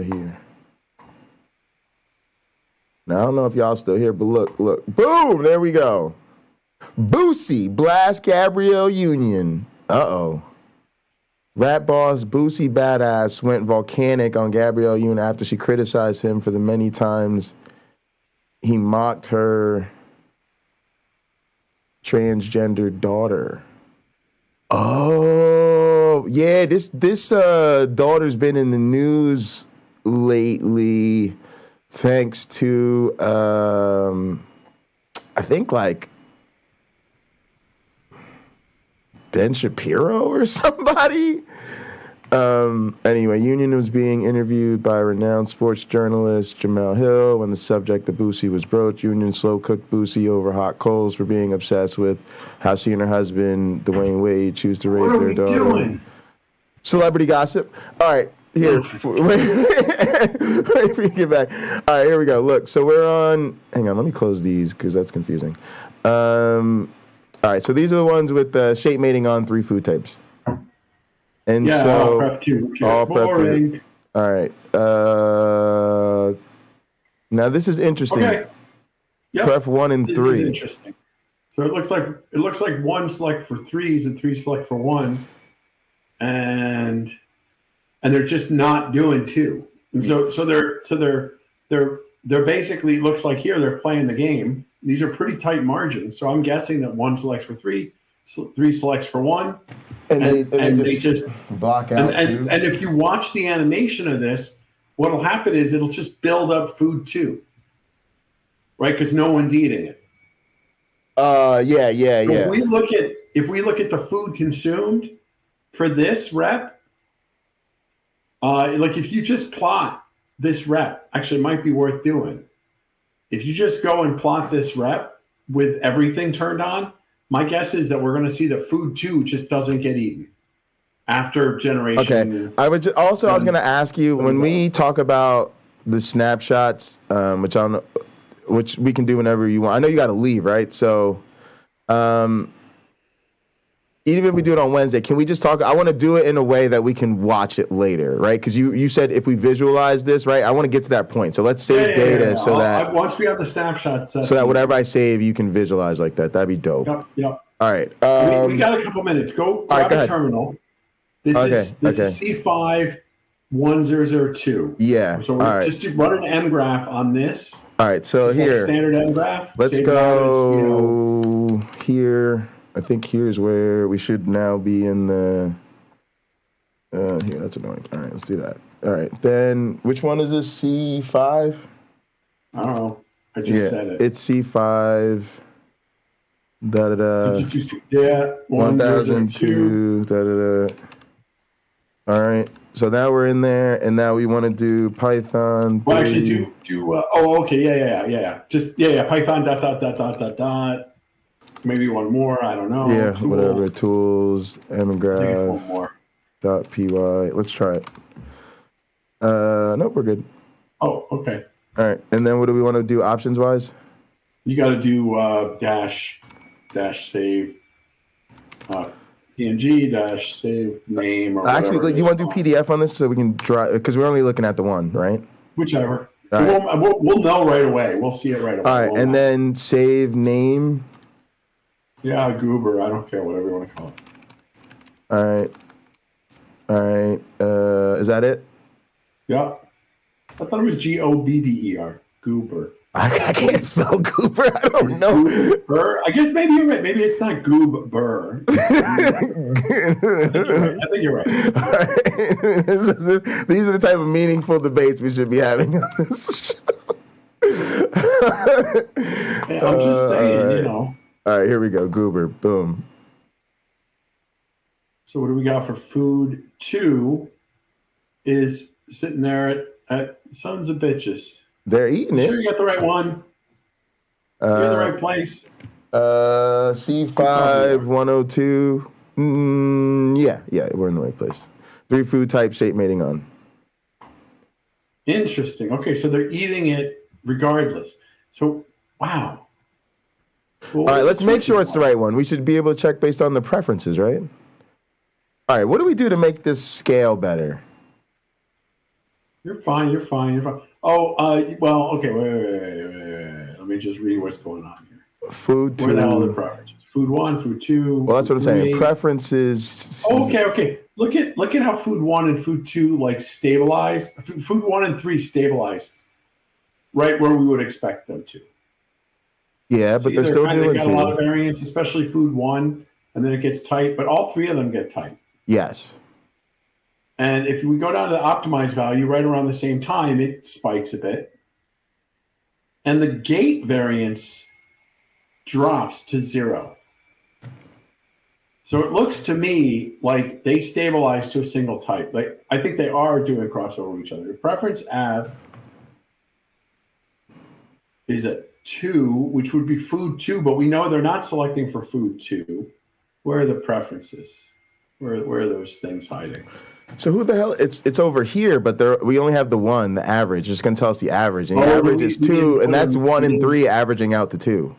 Here. Now I don't know if y'all still here, but look. Boom! There we go. Boosie blast Gabrielle Union. Uh-oh. Rap boss Boosie Badass went volcanic on Gabrielle Union after she criticized him for the many times he mocked her transgender daughter. Oh, yeah, this daughter's been in the news lately thanks to I think like Ben Shapiro or somebody. Anyway, Union was being interviewed by renowned sports journalist Jamel Hill when the subject of Boosie was broached. Union slow-cooked Boosie over hot coals for being obsessed with how she and her husband, Dwayne Wade, choose to raise their daughter. Doing? Celebrity gossip. All right, here. Wait for you to get back. All right, here we go. Look, so we're on. Hang on, let me close these because that's confusing. All right, so these are the ones with shape mating on 3 food types. And yeah, so all Pref 2. All Pref 2. All right. Now this is interesting. Okay. Yep. Pref 1 and 3. This is interesting. So it looks like 1 select for 3s and 3 select for 1s, and they're just not doing 2. And so they're basically, looks like here they're playing the game. These are pretty tight margins, so I'm guessing that 1 selects for 3, 3 selects for 1, and they just block out. And if you watch the animation of this, what'll happen is it'll just build up food 2, right? Because no one's eating it. Yeah. If we look at the food consumed for this rep, like if you just plot this rep, actually it might be worth doing. If you just go and plot this rep with everything turned on, my guess is that we're going to see that food 2 just doesn't get eaten after generation. Okay. I was going to ask you, when we talk about the snapshots, which I don't know, which we can do whenever you want. I know you got to leave, right? So, even if we do it on Wednesday, can we just talk? I want to do it in a way that we can watch it later, right? Because you said if we visualize this, right? I want to get to that point. So let's save data so that once we have the snapshots, so that whatever I save, you can visualize like that. That'd be dope. Yep. All right. We got a couple minutes. Go grab a terminal. This is C51002. Yeah. So we're just run an MGraph on this. All right. So here, like standard MGraph. Let's go here. I think here's where we should now be in the. Here, that's annoying. All right, let's do that. All right, then which one is this? C5? I don't know. I just said it. It's C5. Da da da. So just 1002. Da da da. All right. So now we're in there, and now we want to do Python. Well, actually, okay, yeah. Just Python ... Maybe one more. I don't know. Yeah, whatever. Tools, mgraph, .py. Let's try it. Nope, we're good. Oh, okay. All right, and then what do we want to do options-wise? You got to do dash save PNG dash save name or actually whatever. You want to do PDF on this so we can try because we're only looking at the one, right? Whichever. Right. We'll know right away. We'll see it right away. All right, and then save name. Yeah, Goober. I don't care, whatever you want to call it. All right. Is that it? Yeah. I thought it was Gobber. Goober. I can't spell Goober. I don't know. Goober. I guess maybe you're right. Maybe it's not Goober. I think you're right. All right. These are the type of meaningful debates we should be having on this show. Hey, I'm just saying, All right, here we go. Goober. Boom. So what do we got for food? 2 is sitting there at sons of bitches. They're eating it. Sure you got the right one. You're in the right place. C5 102. Yeah, we're in the right place. 3 food type shape mating on. Interesting. Okay, so they're eating it regardless. So, wow. All right, let's make sure it's the right one. We should be able to check based on the preferences, right? All right, what do we do to make this scale better? You're fine. Oh, well, okay, wait. Let me just read what's going on here. Food 2. Where the hell are the preferences? Food 1, food 2. Well, that's what I'm saying. Preferences. Okay. Look at how food 1 and food 2 like stabilize. Food 1 and 3 stabilize right where we would expect them to. Yeah, but they're still doing got 2. A lot of variance, especially food 1, and then it gets tight. But all 3 of them get tight. Yes. And if we go down to the optimized value right around the same time, it spikes a bit. And the gate variance drops to 0. So it looks to me like they stabilize to a single type. Like I think they are doing crossover with each other. Preference av is at 2, which would be food 2, but we know they're not selecting for food 2. Where are the preferences? Where are those things hiding? So who the hell? It's over here, but we only have the 1, the average. It's going to tell us the average, and the average is 2, and that's 1 and 3 averaging out to 2.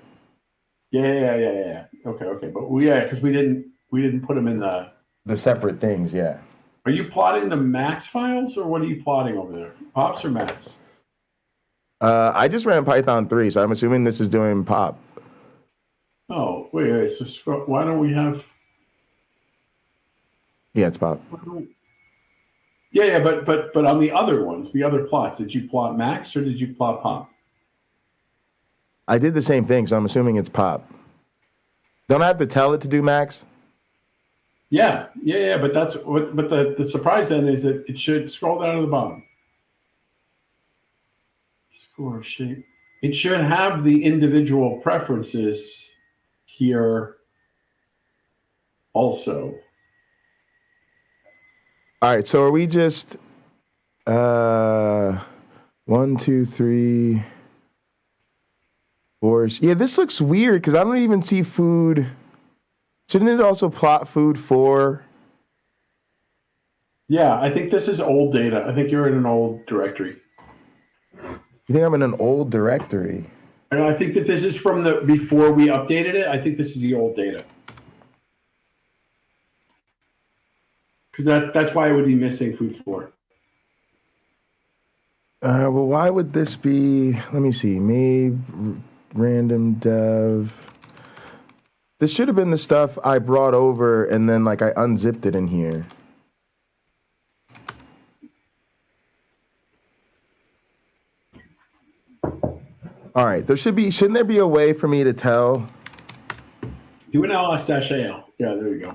Yeah. Okay, but because we didn't put them in the separate things. Yeah. Are you plotting the max files, or what are you plotting over there? Pops or max? I just ran Python 3, so I'm assuming this is doing pop. Oh, wait. So why don't we have? Yeah, it's pop. Yeah, but on the other ones, the other plots, did you plot max or did you plot pop? I did the same thing, so I'm assuming it's pop. Don't I have to tell it to do max? Yeah, but that's what. But the surprise then is that it should scroll down to the bottom. Score shape. It should have the individual preferences here also. All right, so are we just 1, 2, 3, 4? Yeah, this looks weird because I don't even see food. Shouldn't it also plot food 4? Yeah, I think this is old data. I think you're in an old directory. You think I'm in an old directory? And I think that this is from before we updated it. I think this is the old data. Because that's why it would be missing food 4. Well, why would this be? Let me see. MABE, random dev. This should have been the stuff I brought over and then like I unzipped it in here. All right, shouldn't there be a way for me to tell? Do an ls-al. Yeah, there you go.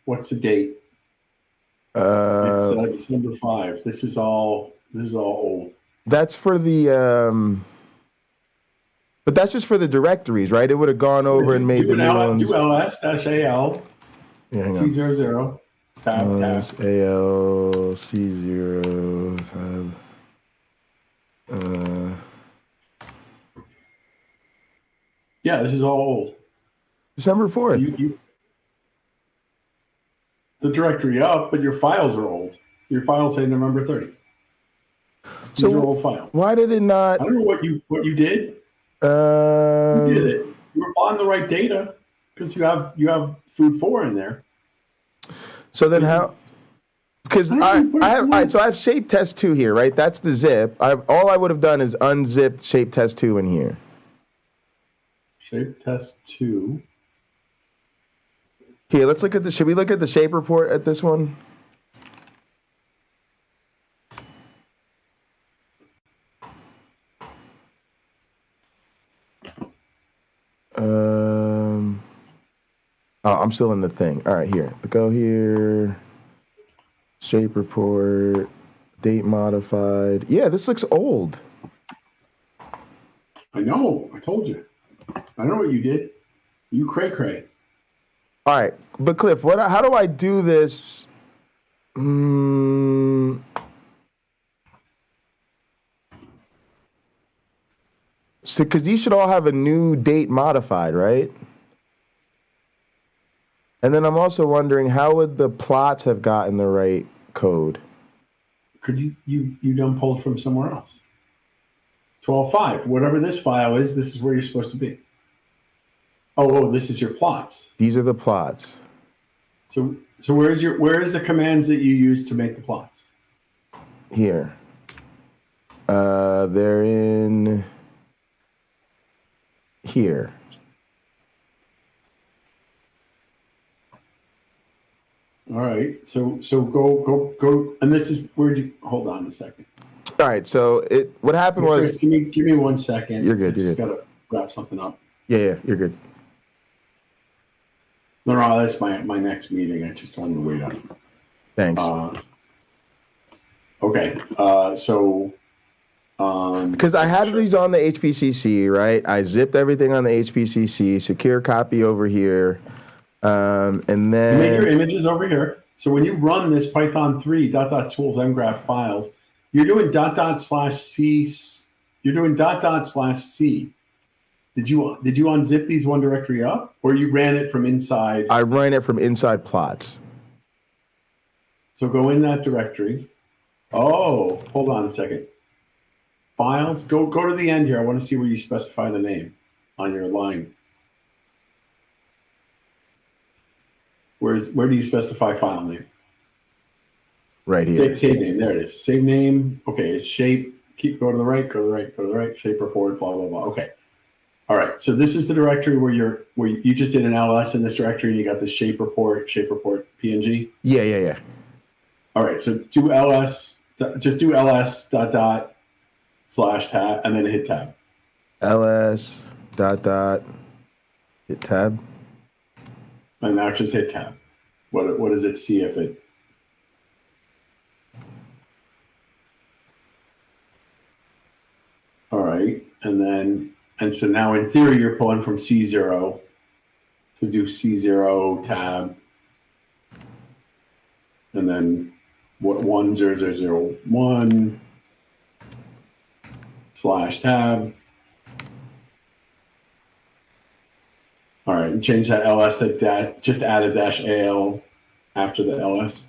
What's the date? It's December 5. This is all old. That's for the but that's just for the directories, right? It would have gone over and made the new ones. Do ls-al. Yeah, hang on. C00. Tab. AL C0 tab. Yeah, this is all old. December 4th. The directory up, but your files are old. Your files say November 30. These are old files. Why did it not? I don't know what you did. You did it. You were on the right data because you have food 4 in there. So then how? Because I have shape test 2 here, right? That's the zip. All I would have done is unzipped shape test 2 in here. Shape test 2. Here, let's look at should we look at the shape report at this one? Oh, I'm still in the thing. All right, here. Go here. Shape report. Date modified. Yeah, this looks old. I know. I told you. I know what you did. You cray. All right, but Cliff, how do I do this? So, because these should all have a new date modified, right? And then I'm also wondering, how would the plots have gotten the right code? Could you done pulled from somewhere else? 12.5. Whatever this file is, this is where you're supposed to be. Oh, this is your plots. These are the plots. So where is the commands that you use to make the plots? Here. They're in here. All right. So go. And this is hold on a second. All right. So what happened was. Chris, give me 1 second. You're good. I just gotta wrap something up. Yeah, you're good. No, that's my next meeting. I just wanted to wait on. Thanks. Okay. Because I had these on the HPCC, right? I zipped everything on the HPCC, secure copy over here, and then you make your images over here. So when you run this Python 3 .tools mgraph files, you're doing /c. You're doing /c. Did you unzip these one directory up, or you ran it from inside? I ran it from inside plots. So go in that directory. Oh, hold on a second. Files. Go to the end here. I want to see where you specify the name on your line. Where do you specify file name? Right here. Save name. There it is. Save name. Okay, it's shape. Go to the right. Go to the right. Go to the right. Shape report. Blah blah blah. Okay. All right, so this is the directory where you just did an ls in this directory and you got the shape report PNG. Yeah. All right, so do ls, just do ls /tab and then hit tab. ls hit tab. And now just hit tab. What does it see if it? All right, and so now in theory, you're pulling from C0. So do C0 tab. And then what 10001 /tab. All right, and change that ls to that. Just add a -al after the ls.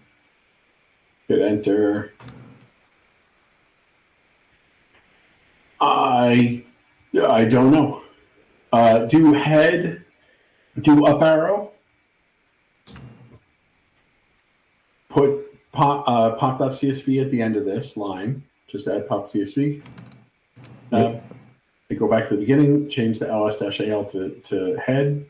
Hit enter. I don't know. Do head, do up arrow, put pop.csv at the end of this line, just add pop.csv. Yep. Go back to the beginning, change the ls-al to head.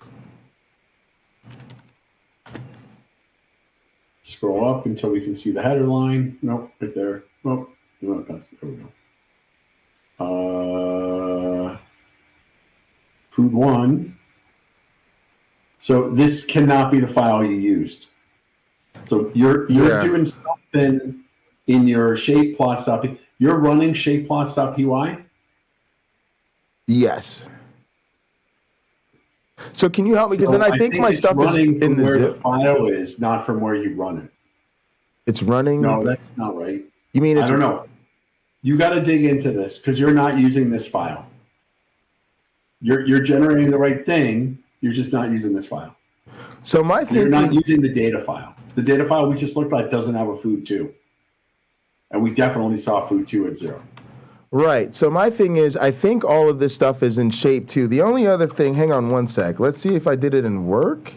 Scroll up until we can see the header line. Nope, right there. Nope. No, there we go. Food 1. So this cannot be the file you used. So you're doing something in your shape plots.py. You're running shape plots.py? Yes. So can you help me? Because then I think my stuff is in the where zip. the file is, not from where you run it. It's running. No, that's not right. You mean it's? I don't know. You got to dig into this because you're not using this file. You're generating the right thing. You're just not using this file. So my thing. You're not using the data file. The data file we just looked at doesn't have a food 2. And we definitely saw food 2 at 0. Right. So my thing is, I think all of this stuff is in shape 2. The only other thing, hang on one sec. Let's see if I did it in work.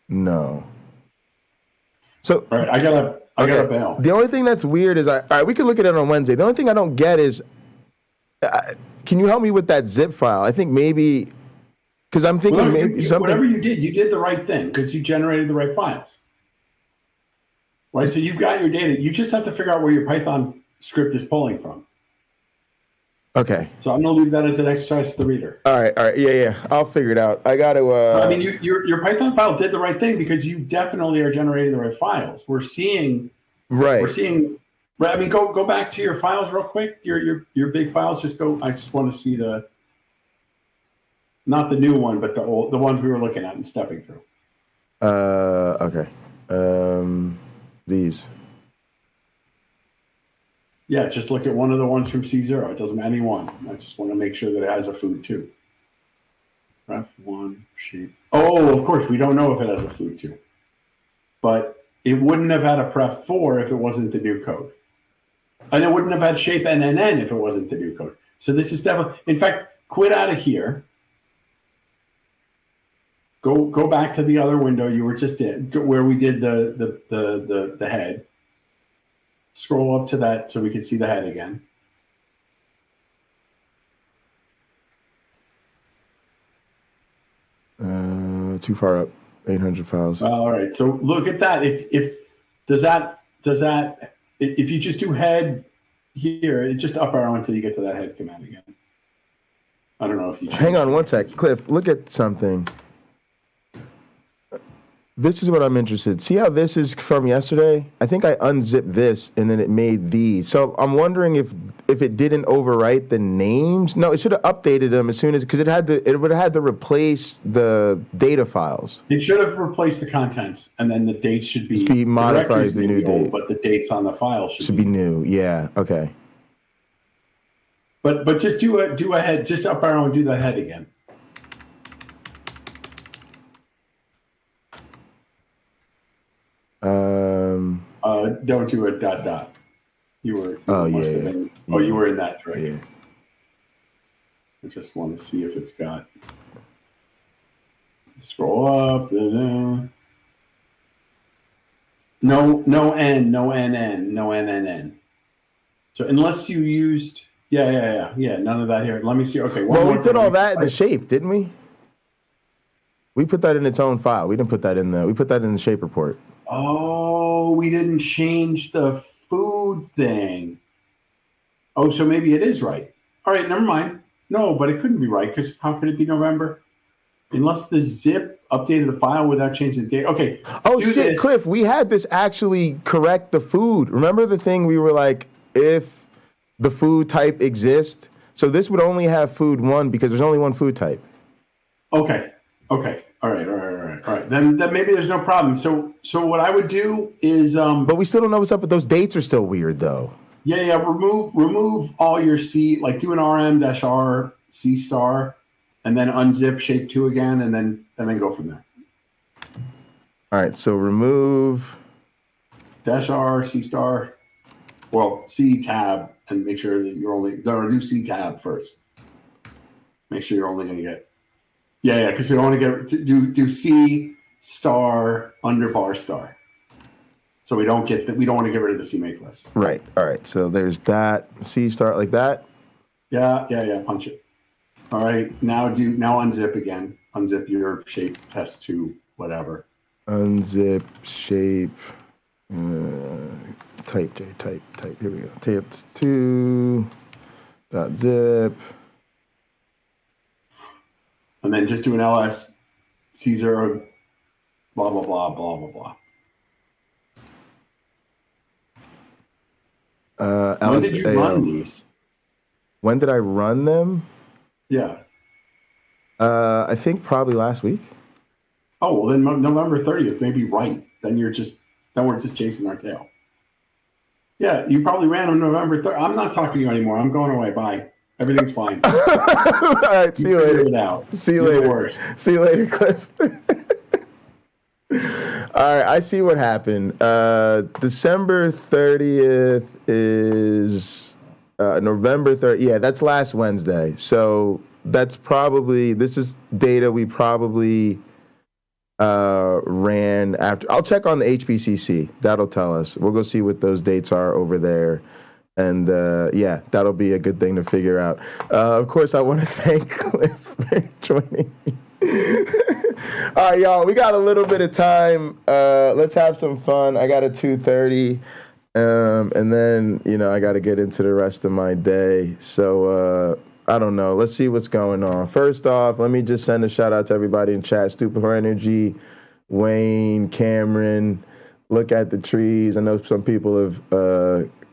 No. So all right, I gotta bail. The only thing that's weird is, all right, we could look at it on Wednesday. The only thing I don't get is, can you help me with that zip file? I think maybe, because I'm thinking something. Whatever you did the right thing because you generated the right files. Right, so you've got your data. You just have to figure out where your Python script is pulling from. Okay. So I'm going to leave that as an exercise to the reader. All right, yeah. I'll figure it out. I got to... I mean, your Python file did the right thing because you definitely are generating the right files. We're seeing... Right. We're seeing... I mean, go back to your files real quick. Your big files. Just go... I just want to see the... Not the new one, but the ones we were looking at and stepping through. Okay. These. Yeah, just look at one of the ones from C0. It doesn't any one. I just want to make sure that it has a food 2. Ref 1 shape. Oh, of course, we don't know if it has a food 2. But it wouldn't have had a pref 4 if it wasn't the new code. And it wouldn't have had shape NNN if it wasn't the new code. So this is definitely, in fact, quit out of here. Go back to the other window you were just in, where we did the head. Scroll up to that so we can see the head again. Too far up. 800 files. All right. So look at that. If you just do head here, it just up arrow until you get to that head command again. I don't know if you. Hang on one sec, Cliff. Look at something. This is what I'm interested. See how this is from yesterday? I think I unzipped this and then it made these. So I'm wondering if it didn't overwrite the names. No, it should have updated them as soon as, because it would have had to replace the data files. It should have replaced the contents, and then the dates should be modified to the new date. But the dates on the file should be new. Yeah. Okay. But just do a head, just up arrow and do that head again. Don't do a dot. You were. You were in that, right? Yeah. I just want to see if it's got. Scroll up. No N, no NN, no NNN. So unless you used, yeah, none of that here. Let me see. Okay. Well, we put all that in the shape, didn't we? We put that in its own file. We didn't put that in we put that in the shape report. Oh, we didn't change the food thing. Oh, so maybe it is right. All right, never mind. No, but it couldn't be right because how could it be November? Unless the zip updated the file without changing the date. Okay. Oh, shit, Cliff, we had this actually correct the food. Remember the thing we were like, if the food type exists? So this would only have food 1 because there's only one food type. Okay. All right. Then maybe there's no problem. So what I would do is but we still don't know what's up with those dates are still weird though. Yeah. Remove all your C, like do an RM-R C star and then unzip shape 2 again and then go from there. All right, so remove -R C star. Well, C tab and make sure that you're only, no, do C tab first. Make sure you're only going to get, yeah, because we don't want to get, do C star under bar star. So we don't get that. We don't want to get rid of the C make list. Right. All right. So there's that C start like that. Yeah. Punch it. All right. Now unzip again. Unzip your shape test to whatever. Unzip shape. Type J. Type. Here we go. Tape 2. .zip. And then just do an ls C0. Blah blah blah blah blah blah. When did you run these? When did I run them? Yeah. I think probably last week. Oh, well, then November 30th may be right. Then we're just chasing our tail. Yeah, you probably ran on November 3rd. I'm not talking to you anymore. I'm going away. Bye. Everything's fine. All right, see you later. See you later. See you later, Cliff. All right, I see what happened. December 30th is November 30th. Yeah, that's last Wednesday. So that's probably, this is data we probably ran after. I'll check on the HBCC. That'll tell us. We'll go see what those dates are over there. And yeah, that'll be a good thing to figure out. Of course, I want to thank Cliff for joining me. All right, y'all, we got a little bit of time. Let's have some fun. I got a 2:30, and then, I got to get into the rest of my day. So I don't know. Let's see what's going on. First off, let me just send a shout out to everybody in chat. Stupid for Energy, Wayne, Cameron, Look at the Trees. I know some people have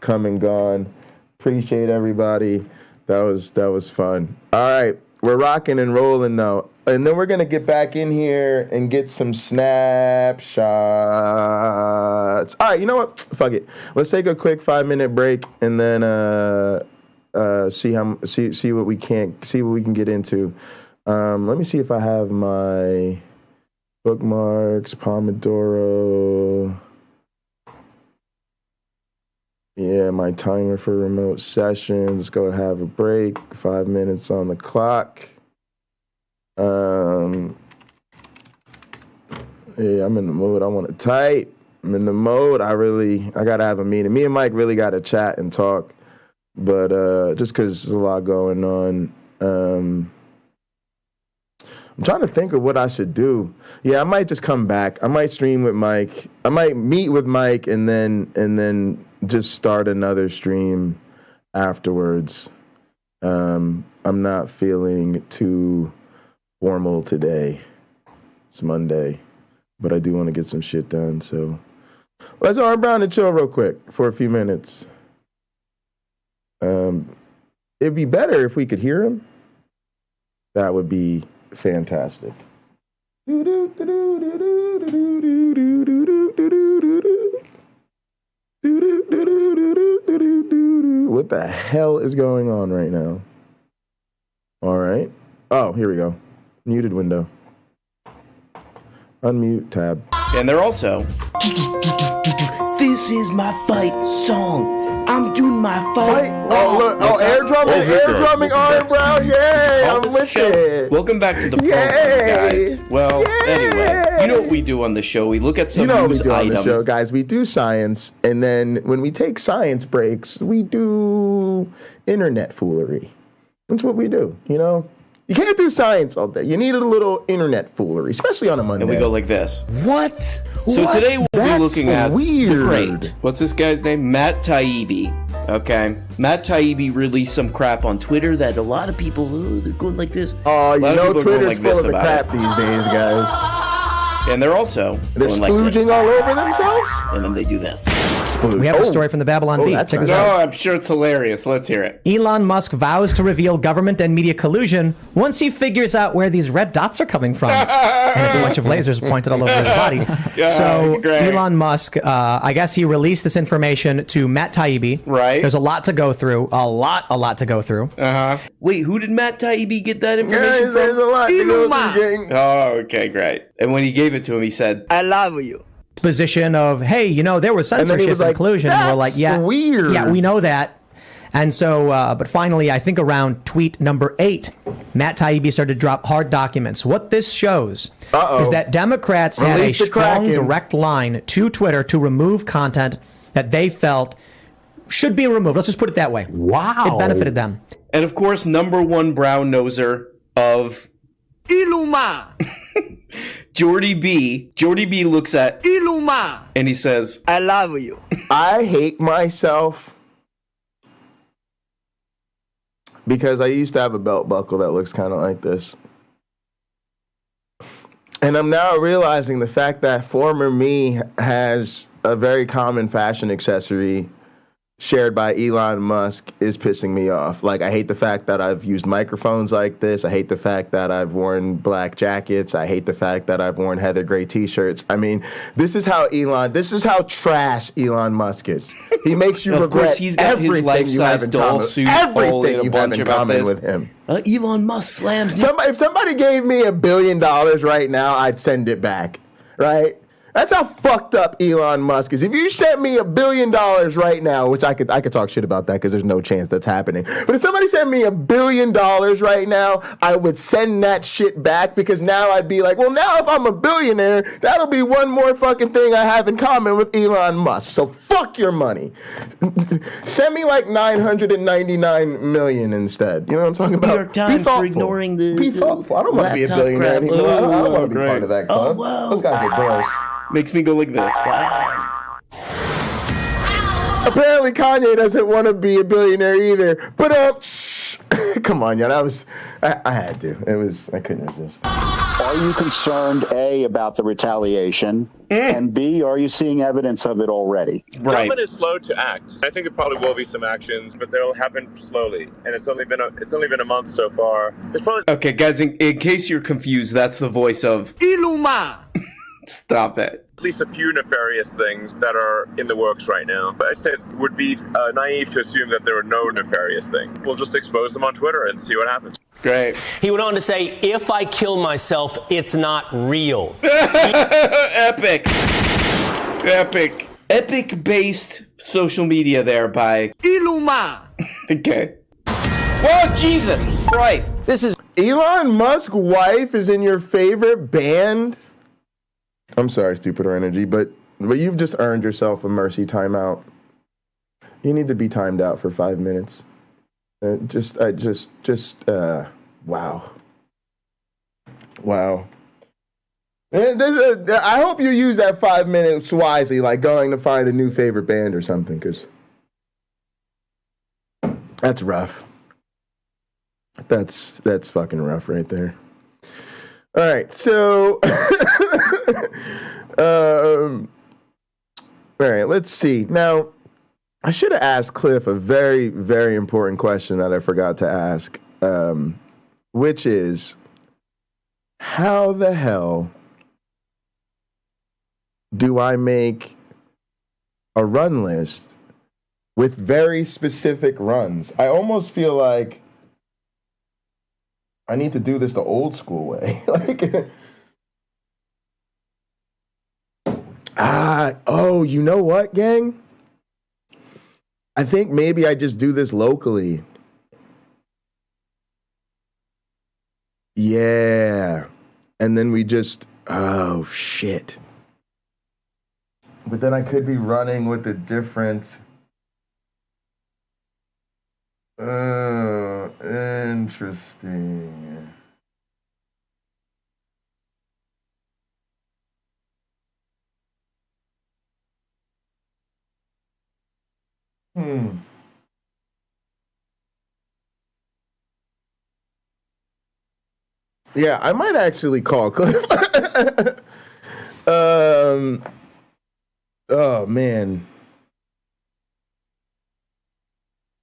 come and gone. Appreciate everybody. That was fun. All right, we're rocking and rolling though. And then we're going to get back in here and get some snapshots. All right, you know what? Fuck it. Let's take a quick 5-minute break and then see what we can get into. Let me see if I have my bookmarks, Pomodoro. Yeah, my timer for remote sessions. Let's go have a break. 5 minutes on the clock. Yeah, I'm in the mood. I want to type. I'm in the mode. I gotta have a meeting. Me and Mike really gotta chat and talk, but just because there's a lot going on. I'm trying to think of what I should do. Yeah, I might just come back. I might stream with Mike. I might meet with Mike and then just start another stream afterwards. I'm not feeling too formal today. It's Monday, but I do want to get some shit done. So let's arm Brown and chill real quick for a few minutes. It'd be better if we could hear him. That would be fantastic. What the hell is going on right now? All right. Oh, here we go. Muted window. Unmute tab. And they're also... This is my fight song. I'm doing my fight. Oh, look. Oh, air drumming Arm Brown. Yay. I'm with it. Welcome back to the program, guys. Well, anyway, you know what we do on the show. We look at some news item. On the show, guys. We do science, and then when we take science breaks, we do internet foolery. That's what we do, You can't do science all day. You need a little internet foolery, especially on a Monday. And we go like this. What? So today we'll be looking at weird. The great. What's this guy's name? Matt Taibbi. Okay. Matt Taibbi released some crap on Twitter that a lot of people, they're going like this. Oh, Twitter's full of the crap these days, guys. And they're also they're splooging all over themselves. And then they do this. We have a story from the Babylon Bee. Check this out. I'm sure it's hilarious. Let's hear it. Elon Musk vows to reveal government and media collusion once he figures out where these red dots are coming from. And it's a bunch of lasers pointed all over his body. So great. Elon Musk, I guess he released this information to Matt Taibbi. Right. There's a lot to go through. A lot to go through. Wait, who did Matt Taibbi get that information from? There's a lot to go through. Oh, okay, great. And when he gave it to him, he said, I love you. position of, hey, you know, there was censorship and collusion. And we're like, yeah, weird. Yeah, we know that. And so, but finally, I think around tweet number 8, Matt Taibbi started to drop hard documents. What this shows is that Democrats had a strong direct line to Twitter to remove content that they felt should be removed. Let's just put it that way. Wow. It benefited them. And of course, number one brown noser of Iluma. Jordy B looks at Iluma and he says, I love you. I hate myself because I used to have a belt buckle that looks kind of like this. And I'm now realizing the fact that former me has a very common fashion accessory shared by Elon Musk is pissing me off. Like, I hate the fact that I've used microphones like this. I hate the fact that I've worn black jackets. I hate the fact that I've worn heather gray t-shirts. I mean, this is how trash Elon Musk is. He makes you regret course, he's got everything his you have in common. Everything you have in common with him. Elon Musk slammed. If somebody gave me $1 billion right now, I'd send it back, right? That's how fucked up Elon Musk is. If you sent me $1 billion right now, which I could talk shit about that because there's no chance that's happening. But if somebody sent me $1 billion right now, I would send that shit back because now I'd be like, well, now if I'm a billionaire, that'll be one more fucking thing I have in common with Elon Musk. So fuck your money. Send me like 999 million instead. You know what I'm talking about? New York Times for ignoring the Be thoughtful. I don't want to be a billionaire anymore. I don't want to be part of that club. Those guys are gross. Makes me go like this. Wow. Apparently Kanye doesn't want to be a billionaire either. But come on, y'all. I had to. I couldn't resist. Are you concerned, A, about the retaliation, and B, are you seeing evidence of it already? Right. Government is slow to act. I think there probably will be some actions, but they'll happen slowly. And it's only been a month so far. Okay, guys, in case you're confused, that's the voice of Iluma. Stop it. At least a few nefarious things that are in the works right now. But I'd say it would be naive to assume that there are no nefarious things. We'll just expose them on Twitter and see what happens. Great. He went on to say, if I kill myself, it's not real. Epic. Epic-based social media there by Iluma. Okay. Whoa, Jesus Christ. This is Elon Musk's wife is in your favorite band? I'm sorry, Stupider Energy, but you've just earned yourself a mercy timeout. You need to be timed out for 5 minutes. Wow. I hope you use that 5 minutes wisely, like going to find a new favorite band or something, because that's rough. That's fucking rough right there. All right, so all right, let's see. Now, I should have asked Cliff a very, very important question that I forgot to ask, which is, how the hell do I make a run list with very specific runs? I almost feel like I need to do this the old school way. You know what, gang? I think maybe I just do this locally. Yeah. And then we just, oh, shit. But then I could be running with a different... interesting. Yeah, I might actually call Cliff. Oh, man.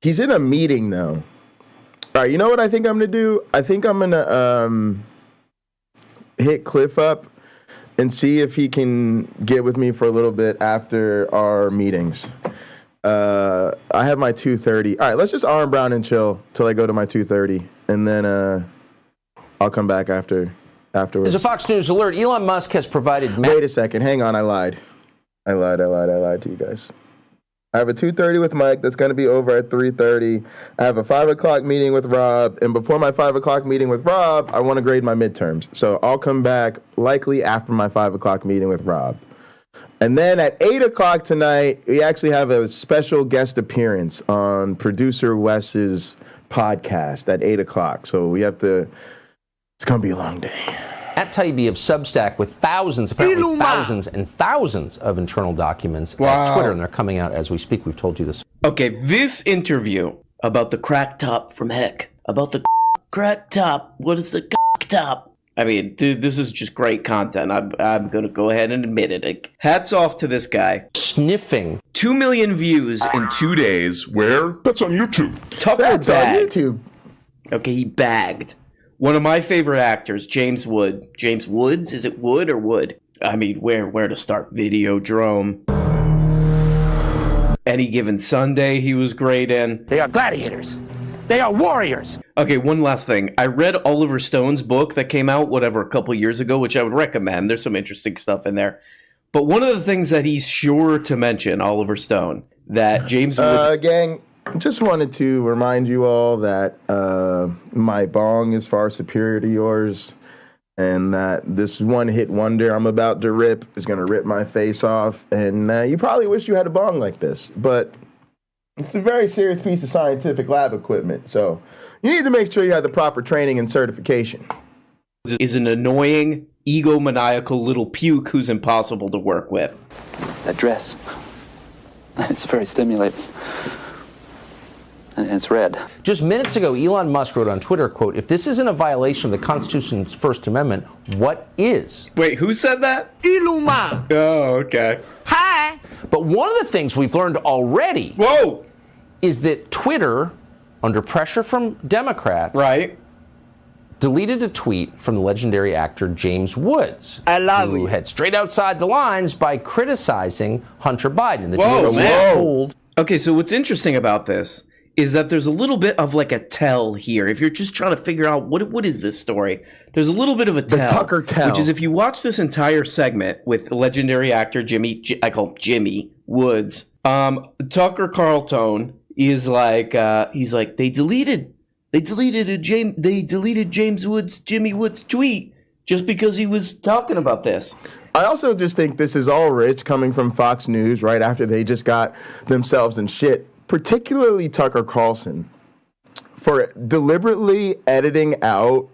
He's in a meeting, though. All right, you know what I think I'm going to do? I think I'm going to hit Cliff up and see if he can get with me for a little bit after our meetings. I have my 2:30. All right, let's just arm Brown and chill till I go to my 2:30, and then I'll come back afterwards. As a Fox News alert, Elon Musk has provided... Wait a second. Hang on, I lied. I lied to you guys. I have a 2:30 with Mike that's going to be over at 3:30. I have a 5 o'clock meeting with Rob. And before my 5 o'clock meeting with Rob, I want to grade my midterms. So I'll come back likely after my 5 o'clock meeting with Rob. And then at 8 o'clock tonight, we actually have a special guest appearance on producer Wes's podcast at 8 o'clock. So we have to, it's going to be a long day. At Taibbi of Substack with thousands, apparently thousands and thousands of internal documents at Twitter, and they're coming out as we speak. We've told you this. Okay, this interview about the crack top from heck, about the crack top. What is the crack top? I mean, dude, this is just great content. I'm going to go ahead and admit it. Hats off to this guy. Sniffing. 2 million views in 2 days. Where? That's on YouTube. Tucker That's bagged. on YouTube. Okay, he bagged one of my favorite actors, James Wood. James Woods? Is it Wood or Wood? I mean, where to start? Videodrome. Any Given Sunday he was great in. They are gladiators. They are warriors. Okay, one last thing. I read Oliver Stone's book that came out, a couple years ago, which I would recommend. There's some interesting stuff in there. But one of the things that he's sure to mention, Oliver Stone, that James Woods... Gang, just wanted to remind you all that my bong is far superior to yours, and that this one-hit wonder I'm about to rip is going to rip my face off, and you probably wish you had a bong like this, but it's a very serious piece of scientific lab equipment, so you need to make sure you have the proper training and certification. Is an annoying, egomaniacal little puke who's impossible to work with. That dress, it's very stimulating. And it's red. Just minutes ago, Elon Musk wrote on Twitter, quote, "If this isn't a violation of the Constitution's First Amendment, what is?" Wait, who said that? Iluma. Oh, okay. Hi. But one of the things we've learned already is that Twitter, under pressure from Democrats, deleted a tweet from the legendary actor James Woods, who had strayed outside the lines by criticizing Hunter Biden. The Okay, so what's interesting about this is that there's a little bit of like a tell here. If you're just trying to figure out what is this story, there's a little bit of a tell. The Tucker tell. Which is if you watch this entire segment with legendary actor I call him Jimmy Woods, Tucker Carlton is like, he's like, they deleted James Woods, Jimmy Woods tweet just because he was talking about this. I also just think this is all rich coming from Fox News right after they just got themselves in shit, particularly Tucker Carlson, for deliberately editing out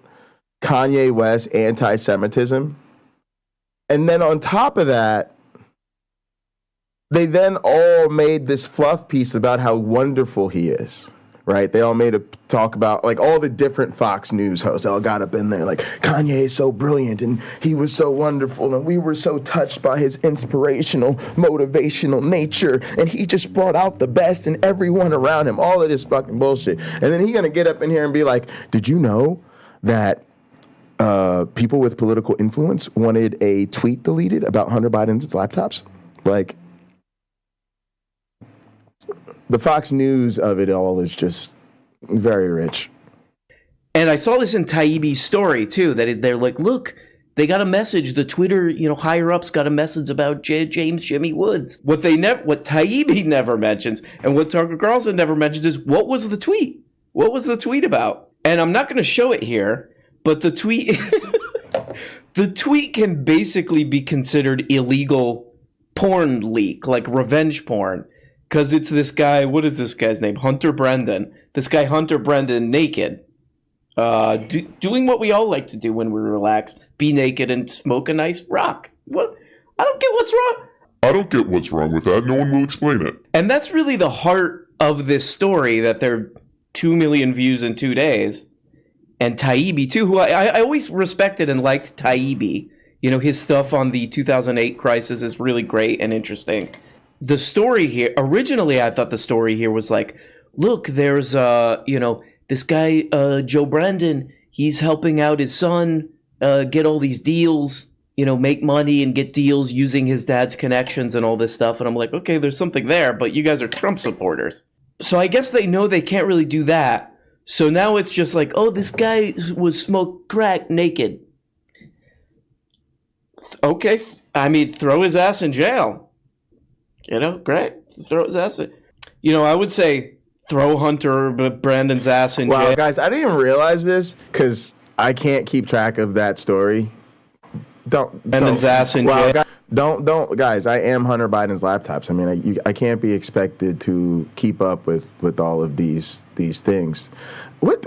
Kanye West's anti-Semitism. And then on top of that, they then all made this fluff piece about how wonderful he is. Right? They all made a talk about, like, all the different Fox News hosts all got up in there, like, Kanye is so brilliant, and he was so wonderful, and we were so touched by his inspirational, motivational nature, and he just brought out the best in everyone around him, all of this fucking bullshit. And then he's going to get up in here and be like, did you know that people with political influence wanted a tweet deleted about Hunter Biden's laptops? Like, the Fox News of it all is just very rich. And I saw this in Taibbi's story, too, that they're like, look, they got a message. The Twitter, higher-ups got a message about James Jimmy Woods. What Taibbi never mentions and what Tucker Carlson never mentions is, what was the tweet? What was the tweet about? And I'm not going to show it here, but the tweet... the tweet can basically be considered illegal porn leak, like revenge porn. Because it's this guy, what is this guy's name? Hunter Brendan. This guy, Hunter Brendan, naked. Doing what we all like to do when we relax. Be naked and smoke a nice rock. What? I don't get what's wrong. I don't get what's wrong with that. No one will explain it. And that's really the heart of this story, that there are 2 million views in 2 days. And Taibbi, too, who I always respected and liked Taibbi. His stuff on the 2008 crisis is really great and interesting. The story here, originally I thought the story here was like, look, there's, this guy, Joe Brandon, he's helping out his son get all these deals, make money and get deals using his dad's connections and all this stuff. And I'm like, okay, there's something there, but you guys are Trump supporters. So I guess they know they can't really do that. So now it's just like, oh, this guy was smoked crack naked. Okay, I mean, throw his ass in jail. You know, great. Throw his ass in. You know, I would say throw Hunter Brandon's ass in jail. Wow, guys, I didn't even realize this because I can't keep track of that story. Brandon's ass in jail. Don't, guys. I am Hunter Biden's laptops. I mean, I can't be expected to keep up with all of these things. What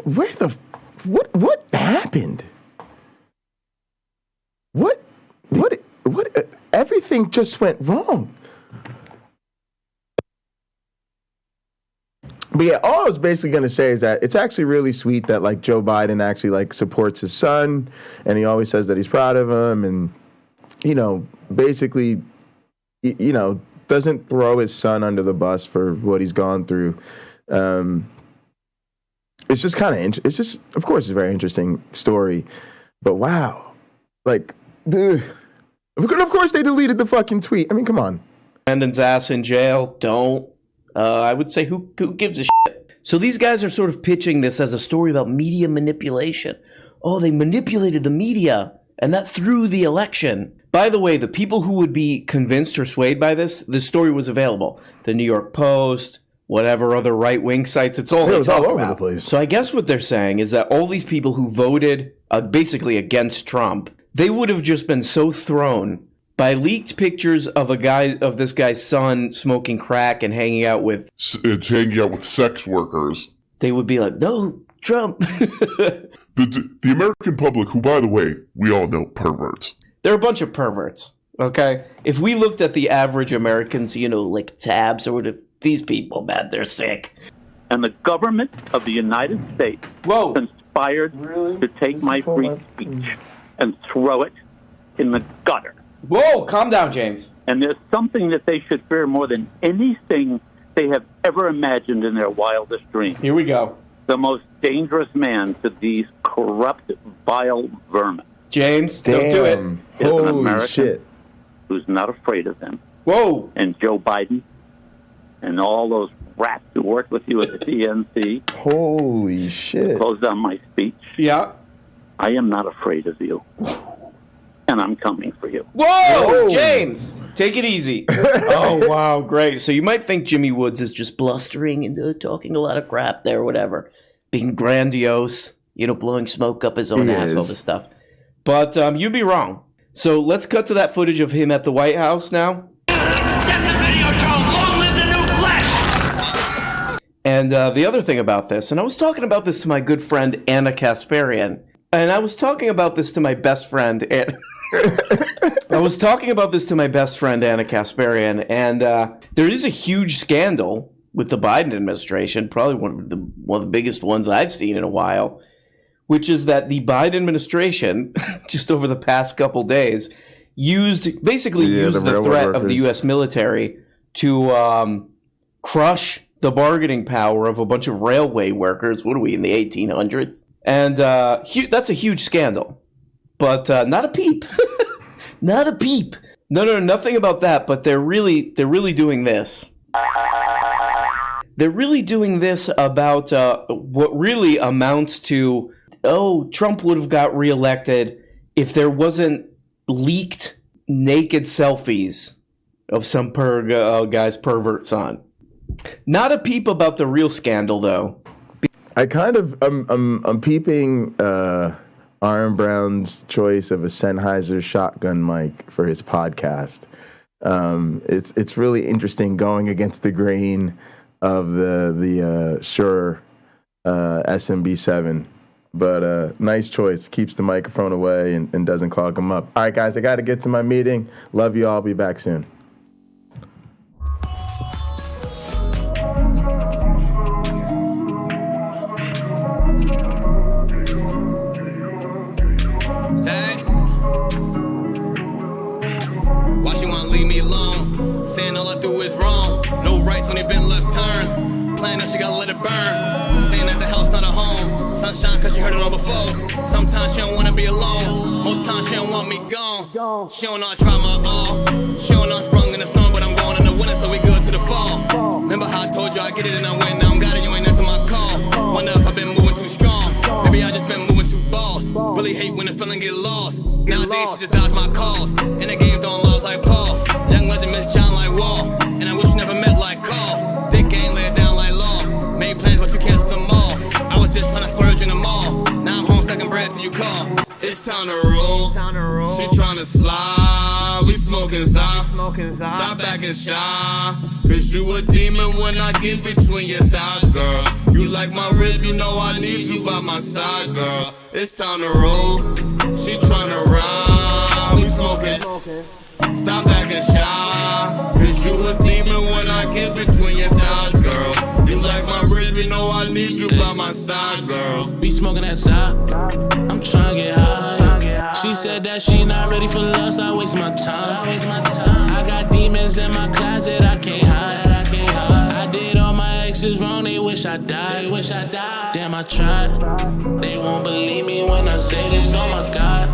happened? What? Everything just went wrong. But yeah, all I was basically going to say is that it's actually really sweet that like Joe Biden actually like supports his son, and he always says that he's proud of him, and you know, basically, you know, doesn't throw his son under the bus for what he's gone through. It's just kind of it's just, of course, it's a very interesting story, but wow, like, of course they deleted the fucking tweet. I mean, come on. Brandon's ass in jail. Don't. I would say who gives a shit? So these guys are sort of pitching this as a story about media manipulation. Oh, they manipulated the media, and that threw the election. By the way, the people who would be convinced or swayed by this story was available. The New York Post, whatever other right-wing sites, it was all over the place. So I guess what they're saying is that all these people who voted basically against Trump, they would have just been so thrown by leaked pictures of this guy's son smoking crack and hanging out with sex workers. They would be like, no, Trump. The American public, who, by the way, we all know perverts. They're a bunch of perverts, okay? If we looked at the average Americans, you know, like tabs or whatever, these people, man, they're sick. And the government of the United States conspired to take my free speech and throw it in the gutter. Whoa, calm down, James. And there's something that they should fear more than anything they have ever imagined in their wildest dreams. Here we go. The most dangerous man to these corrupt, vile vermin. James, don't do it. Is an American who's not afraid of them. Whoa. And Joe Biden and all those rats who worked with you at the DNC. Holy shit. Close down my speech. Yeah. I am not afraid of you. And I'm coming for you. Whoa, James, take it easy. Oh, wow, great. So you might think Jimmy Woods is just blustering and talking a lot of crap there, whatever. Being grandiose, you know, blowing smoke up his own ass, all this stuff. But you'd be wrong. So let's cut to that footage of him at the White House now. Get the video, Joe! Long live the new flesh! And the other thing about this, and I was talking about this to my good friend Anna Kasparian, and I was talking about this to my best friend Anna Kasparian, and there is a huge scandal with the Biden administration, probably one of the biggest ones I've seen in a while, which is that the Biden administration, just over the past couple days, used the threat of the U.S. military to crush the bargaining power of a bunch of railway workers. What are we, in the 1800s? And that's a huge scandal. But not a peep. Not a peep. No, nothing about that. But they're really doing this. They're really doing this about what really amounts to, Trump would have got reelected if there wasn't leaked naked selfies of some guy's pervert son. Not a peep about the real scandal, though. I kind of I'm peeping Aaron Brown's choice of a Sennheiser shotgun mic for his podcast. It's really interesting going against the grain of the Shure SMB7, but nice choice. Keeps the microphone away and doesn't clog them up. All right, guys, I got to get to my meeting. Love you all. I'll be back soon. Why she wanna leave me alone? Saying all I do is wrong. No rights when they been left turns. Playing that she gotta let it burn. Saying that the house not a home. Sunshine cause she heard it all before. Sometimes she don't wanna be alone. Most times she don't want me gone. She don't know I try my all. She don't know I sprung in the sun, but I'm going in the winter, so we good to the fall. Remember how I told you I get it and I win. Now I'm got it, you ain't answer my call. Wonder if I've been moving too strong. Maybe I just been moving too balls. Really hate when the feeling get lost. Nowadays she just dodge my calls. In the game throwing laws like Paul. Young legend Miss John like Wall. And I'm time to roll. She tryna slide. We smoking Zah. Stop acting shy. Cause you a demon when I get between your thighs, girl. You like my rib, you know I need you by my side, girl. It's time to roll. She tryna ride. We smoking. Stop acting shy. Cause you a demon when I get between your thighs, girl. You like my rib, you know I need you by my side, girl. Be smoking that side. I'm trying to get high. She said that she not ready for lust. I waste my time. I got demons in my closet. I can't hide. I did all my exes wrong. They wish I died. Damn, I tried. They won't believe me when I say this. Oh my God.